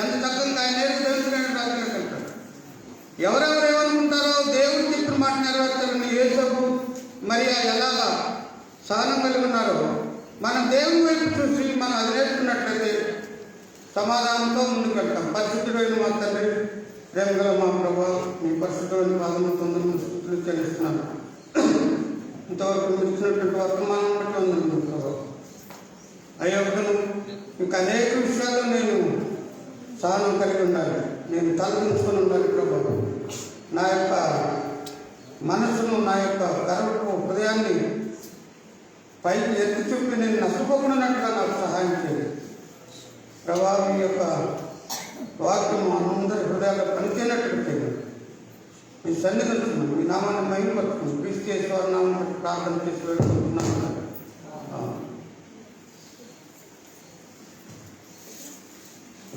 ఎంత చక్కగా ఆయన తెలుసుకునే ప్రార్థన వెళ్తాడు. ఎవరెవరు ఏమనుకుంటారో దేవుడు చెప్పిన మాట నెరవేర్చాలని యేసపు మరి ఎలాగా సహనం కలిగి ఉన్నారో మనం దేవుని వైపు చూసి మనం అది నేర్చుకున్నట్లయితే సమాధానంతో ముందుకు వెళ్తాం. పరిశుద్ధుడైన మా తండ్రి, ప్రేమగల మా ప్రభావ, మీ పరిశుద్ధమైన పాదము తొందరగా స్థుతులు చెల్లిస్తున్నాను. ఇంతవరకు మీరు ఇచ్చినటువంటి వర్తమానం బట్టి ఉంది ప్రభావ. అయ్యప్పను ఇంకా అనేక విషయాల్లో నేను సహనం కలిగి ఉండాలి, నేను తలదించుకొని ఉండాలి ప్రభావ. నా యొక్క మనసును, నా యొక్క గర్వపు హృదయాన్ని పైకి ఎత్తి చూపి నేను నష్టపోకున్నట్టుగా నాకు సహాయం చేయాలి ప్రభావం. ఈ యొక్క వాక్యం అందరి హృదయాల్లో పనిచేయనట్టు చేయాలి. మీ సన్నిధిస్తున్నాను, మీ నామాన్ని మహిమపరుచుకున్నాను. క్రీస్తు నామం బట్టి ప్రార్థన చేసి వేడుకుంటున్నాను.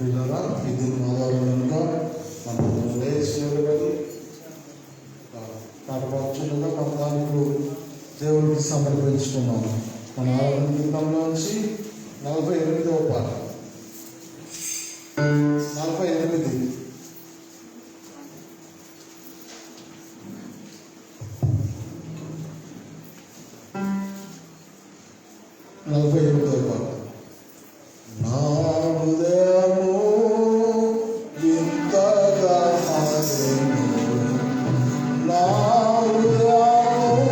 ఇది ఆధారంగా మనం లేచినది పాటపాడుచుండగా మన దానికి దేవుడికి సమర్పించుకున్నాము. మన ఆరాధన గీతంలోంచి 48వ పాట, 48. 48వ పాట. నా హృదయము ఇంతగా మారెను, నా హృదయము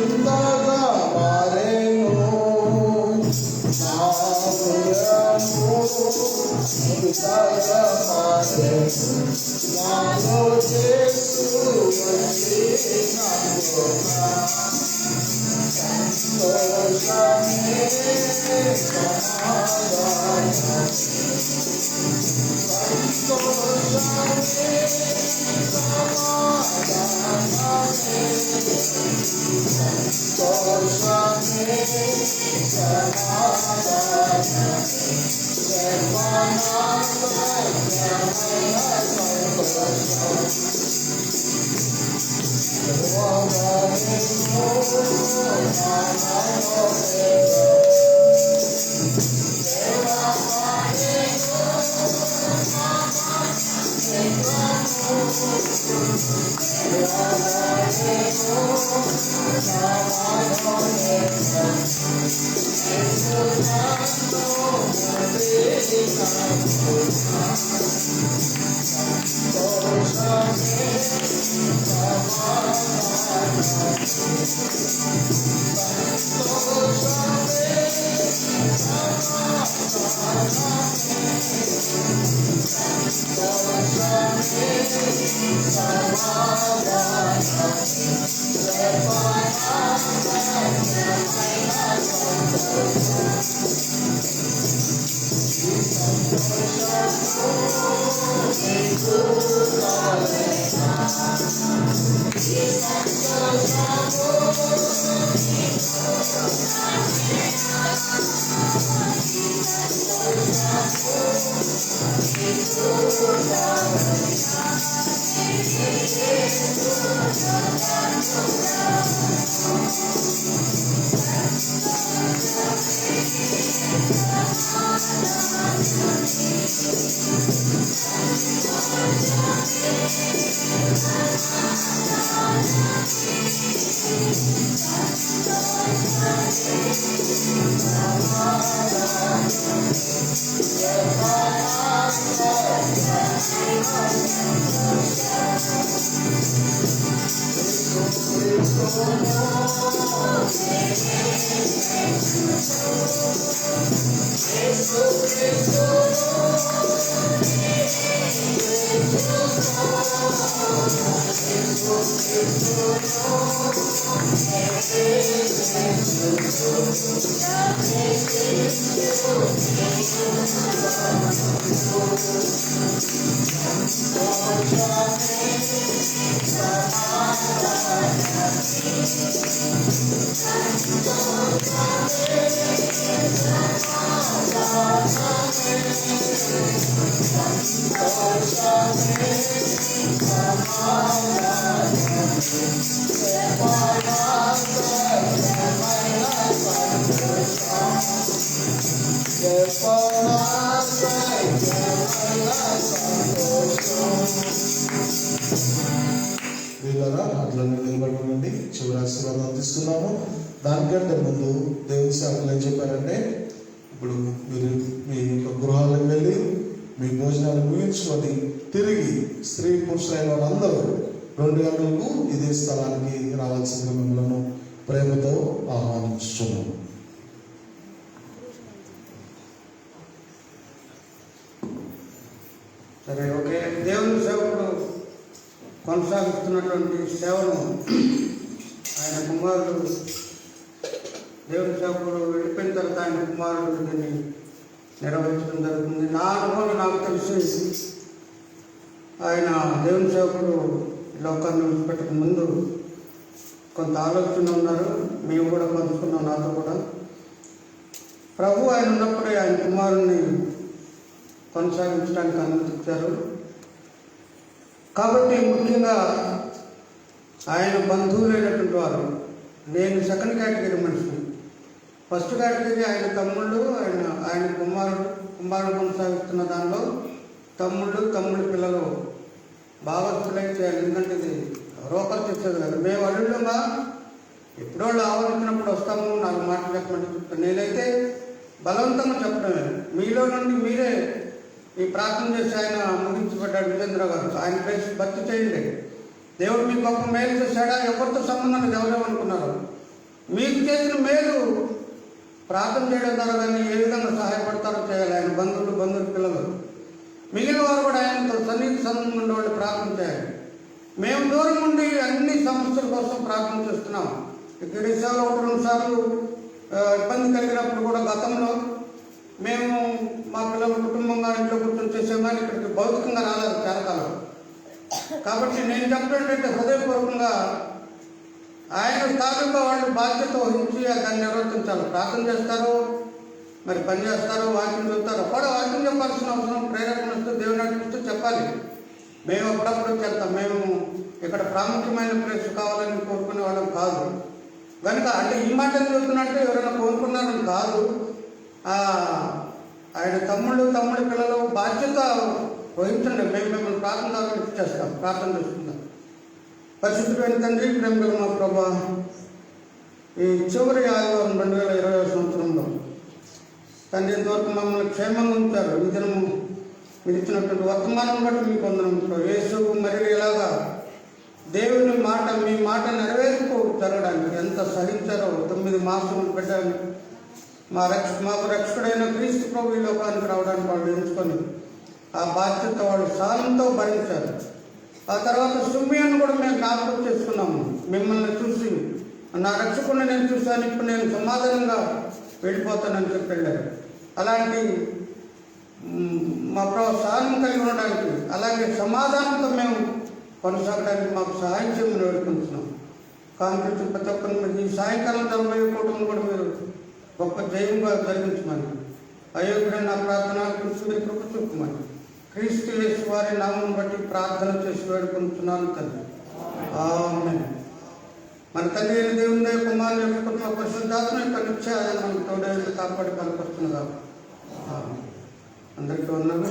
ఇంతగా మారెను, నా హృదయము ఇంతగా మారెను, నాలో యేసు వచ్చి నాలో సంతోషమే సమాధానమే, సంతోషమే సమాధానమే, సంతోషమే సమాధానమే, సర్వనాశనమైన సంతోషం. వీళ్ళరా అట్లనే నిలబడి ఉండండి. చివరి ఆశీర్వాదం అందిస్తున్నాము. దానికంటే ముందు దేవుని సేవకులు ఏం చెప్పారంటే, ఇప్పుడు మీరు మీ యొక్క గృహాలకు వెళ్ళి మీ భోజనాలు ముగించుకొని తిరిగి స్త్రీ పురుషులైన వారందరూ 2 గంటలకు ఇదే స్థలానికి రావాల్సిన మిమ్మల్ని ప్రేమతో ఆహ్వానించుతున్నాము. సరే, ఓకే. దేవుని సేవకుడు కొనసాగిస్తున్నటువంటి సేవను ఆయన కుమారుడు, దేవుని సేవకుడు వెళ్ళిపోయిన తర్వాత ఆయన కుమారుడు దీన్ని నిర్వహించడం జరుగుతుంది. నా అనుభవం నాకు తెలిసి ఆయన దేవుని సేవకుడు లోకాన్ని విడిచిపెట్టక ముందు కొంత ఆలోచన ఉన్నారు. మేము కూడా పంచుకున్నాం, నాతో కూడా. ప్రభు ఆయన ఉన్నప్పుడే ఆయన కుమారుణ్ణి కొనసాగించడానికి అనుమతించారు. కాబట్టి ముఖ్యంగా ఆయన బంధువులైనటువంటి వారు, నేను సెకండ్ కేటగిరీ మనిషిని. ఫస్ట్ కేటగిరీ ఆయన తమ్ముళ్ళు, ఆయన కుమారుడు కొనసాగిస్తున్న దానిలో తమ్ముళ్ళు పిల్లలు భాగస్తులై చేయాలి. ఎందుకంటే ఇది రోకలు చేసేది కాదు. మేము అల్లుళ్ళుగా ఎప్పుడో వాళ్ళు ఆలోచించినప్పుడు వస్తాము, 4 మాటలు చెప్పమంటే చెప్తాను. నేనైతే బలవంతంగా చెప్పడమే. మీలో నుండి మీరే ఈ ప్రార్థన చేసి ఆయన ముగించబడ్డాడు విజేంద్ర గారు. ఆయన ప్లేస్ భర్తీ చేయండి. దేవుడు మీకు గొప్ప మేలు చేశాడా? ఎవరితో సంబంధం లేదు, ఎవరేమనుకున్నారు. మీకు చేసిన మేలు ప్రార్థన చేయడం ద్వారా కానీ ఏ విధంగా సహాయపడతారో చేయాలి. ఆయన బంధువుల పిల్లలు మిగిలిన వారు కూడా ఆయనతో సన్నిహిత సంబంధం ఉండే వాళ్ళు ప్రార్థన చేయాలి. మేము దూరం ఉండి అన్ని సమస్యల కోసం ప్రార్థన చేస్తున్నాం. ఇక్కడ సేవలో 1-2 సార్లు ఇబ్బంది కలిగినప్పుడు కూడా గతంలో మేము మా పిల్లల కుటుంబంగా ఇంట్లో కూర్చొని చేసాం, కానీ ఇక్కడికి భౌతికంగా రాలేదు చాలా కాలం. కాబట్టి నేను చెప్పడం ఏంటంటే హృదయపూర్వకంగా ఆయన తాలూకా వాళ్ళు బాధ్యత వహించి దాన్ని నిర్వర్తించాలి. ప్రార్థన చేస్తారు, మరి పని చేస్తారు, వాక్యం చెప్తారు. కూడా వాక్యం చెప్పాల్సిన అవసరం, ప్రేరేపణ వస్తూ దేవుని నడిపిస్తూ చెప్పాలి. మేము అప్పుడప్పుడు చెప్తాం. మేము ఇక్కడ ప్రాముఖ్యమైన ప్లేస్ కావాలని కోరుకునే వాళ్ళం కాదు కనుక. అంటే ఈ మాట చెప్తున్నట్టు ఎవరైనా కోరుకున్నారని కాదు. ఆయన తమ్ముడి పిల్లలు బాధ్యత వహించండి. మేము మిమ్మల్ని ప్రార్థన చేస్తాం, ప్రార్థన చేస్తున్నాం. పరిశుద్ధమైన తండ్రి, ప్రేమ మా ప్రభా, ఈ చివరి ఆదివారం 2020 సంవత్సరంలో తండ్రి ఇంతవరకు మమ్మల్ని క్షేమంగా ఉంచారు. ఈ దినము మీరు ఇచ్చినటువంటి వర్తమానం బట్టి మీకు వందనం. యేసు మరి ఇలాగా దేవుని మాట, మీ మాట నెరవేర్పు జరగడానికి ఎంత సహించారో. 9 మాసములు పెట్టాను. మాకు రక్షకుడైన క్రీస్తు ప్రభు ఈ లోకానికి రావడానికి వాళ్ళు ఎంచుకొని ఆ బాధ్యత వాళ్ళు సాలంతో భరించారు. ఆ తర్వాత సుమ్మియాన్ని కూడా మేము జ్ఞాపకం చేసుకున్నాము. మిమ్మల్ని చూసి నా రక్షకుడిని నేను చూశాను, ఇప్పుడు నేను సమాధానంగా వెళ్ళిపోతానని చెప్పి వెళ్ళారు. అలాంటి మా సహనం కలిగి ఉండడానికి, అలాగే సమాధానంతో మేము కొనసాగడానికి మాకు సహాయం చేయమని వేడుకుంటున్నాం. కాంగ్రెస్ ప్రతి ఒక్కరిని మీరు ఈ సాయంకాలం జరగబోయే కూటమి కూడా మీరు గొప్ప జయంగా జరిగించమని, అయోగ్యుడైన నా ప్రార్థన కృష్ణుడి కృప చూపమని క్రీస్తు యేసు వారి నామం బట్టి ప్రార్థన చేసి వేడుకుంటున్నాను తండ్రి. ఆమేన్. మన తండ్రి అయిన దేవుని కుమారుని యొక్క కృప పరిశుద్ధాత్మ యొక్క నిత్యాన్ని మనకు తోడేసి కాపాడి బలపరుస్తున్నదా. అందరికీ ఉన్నాను.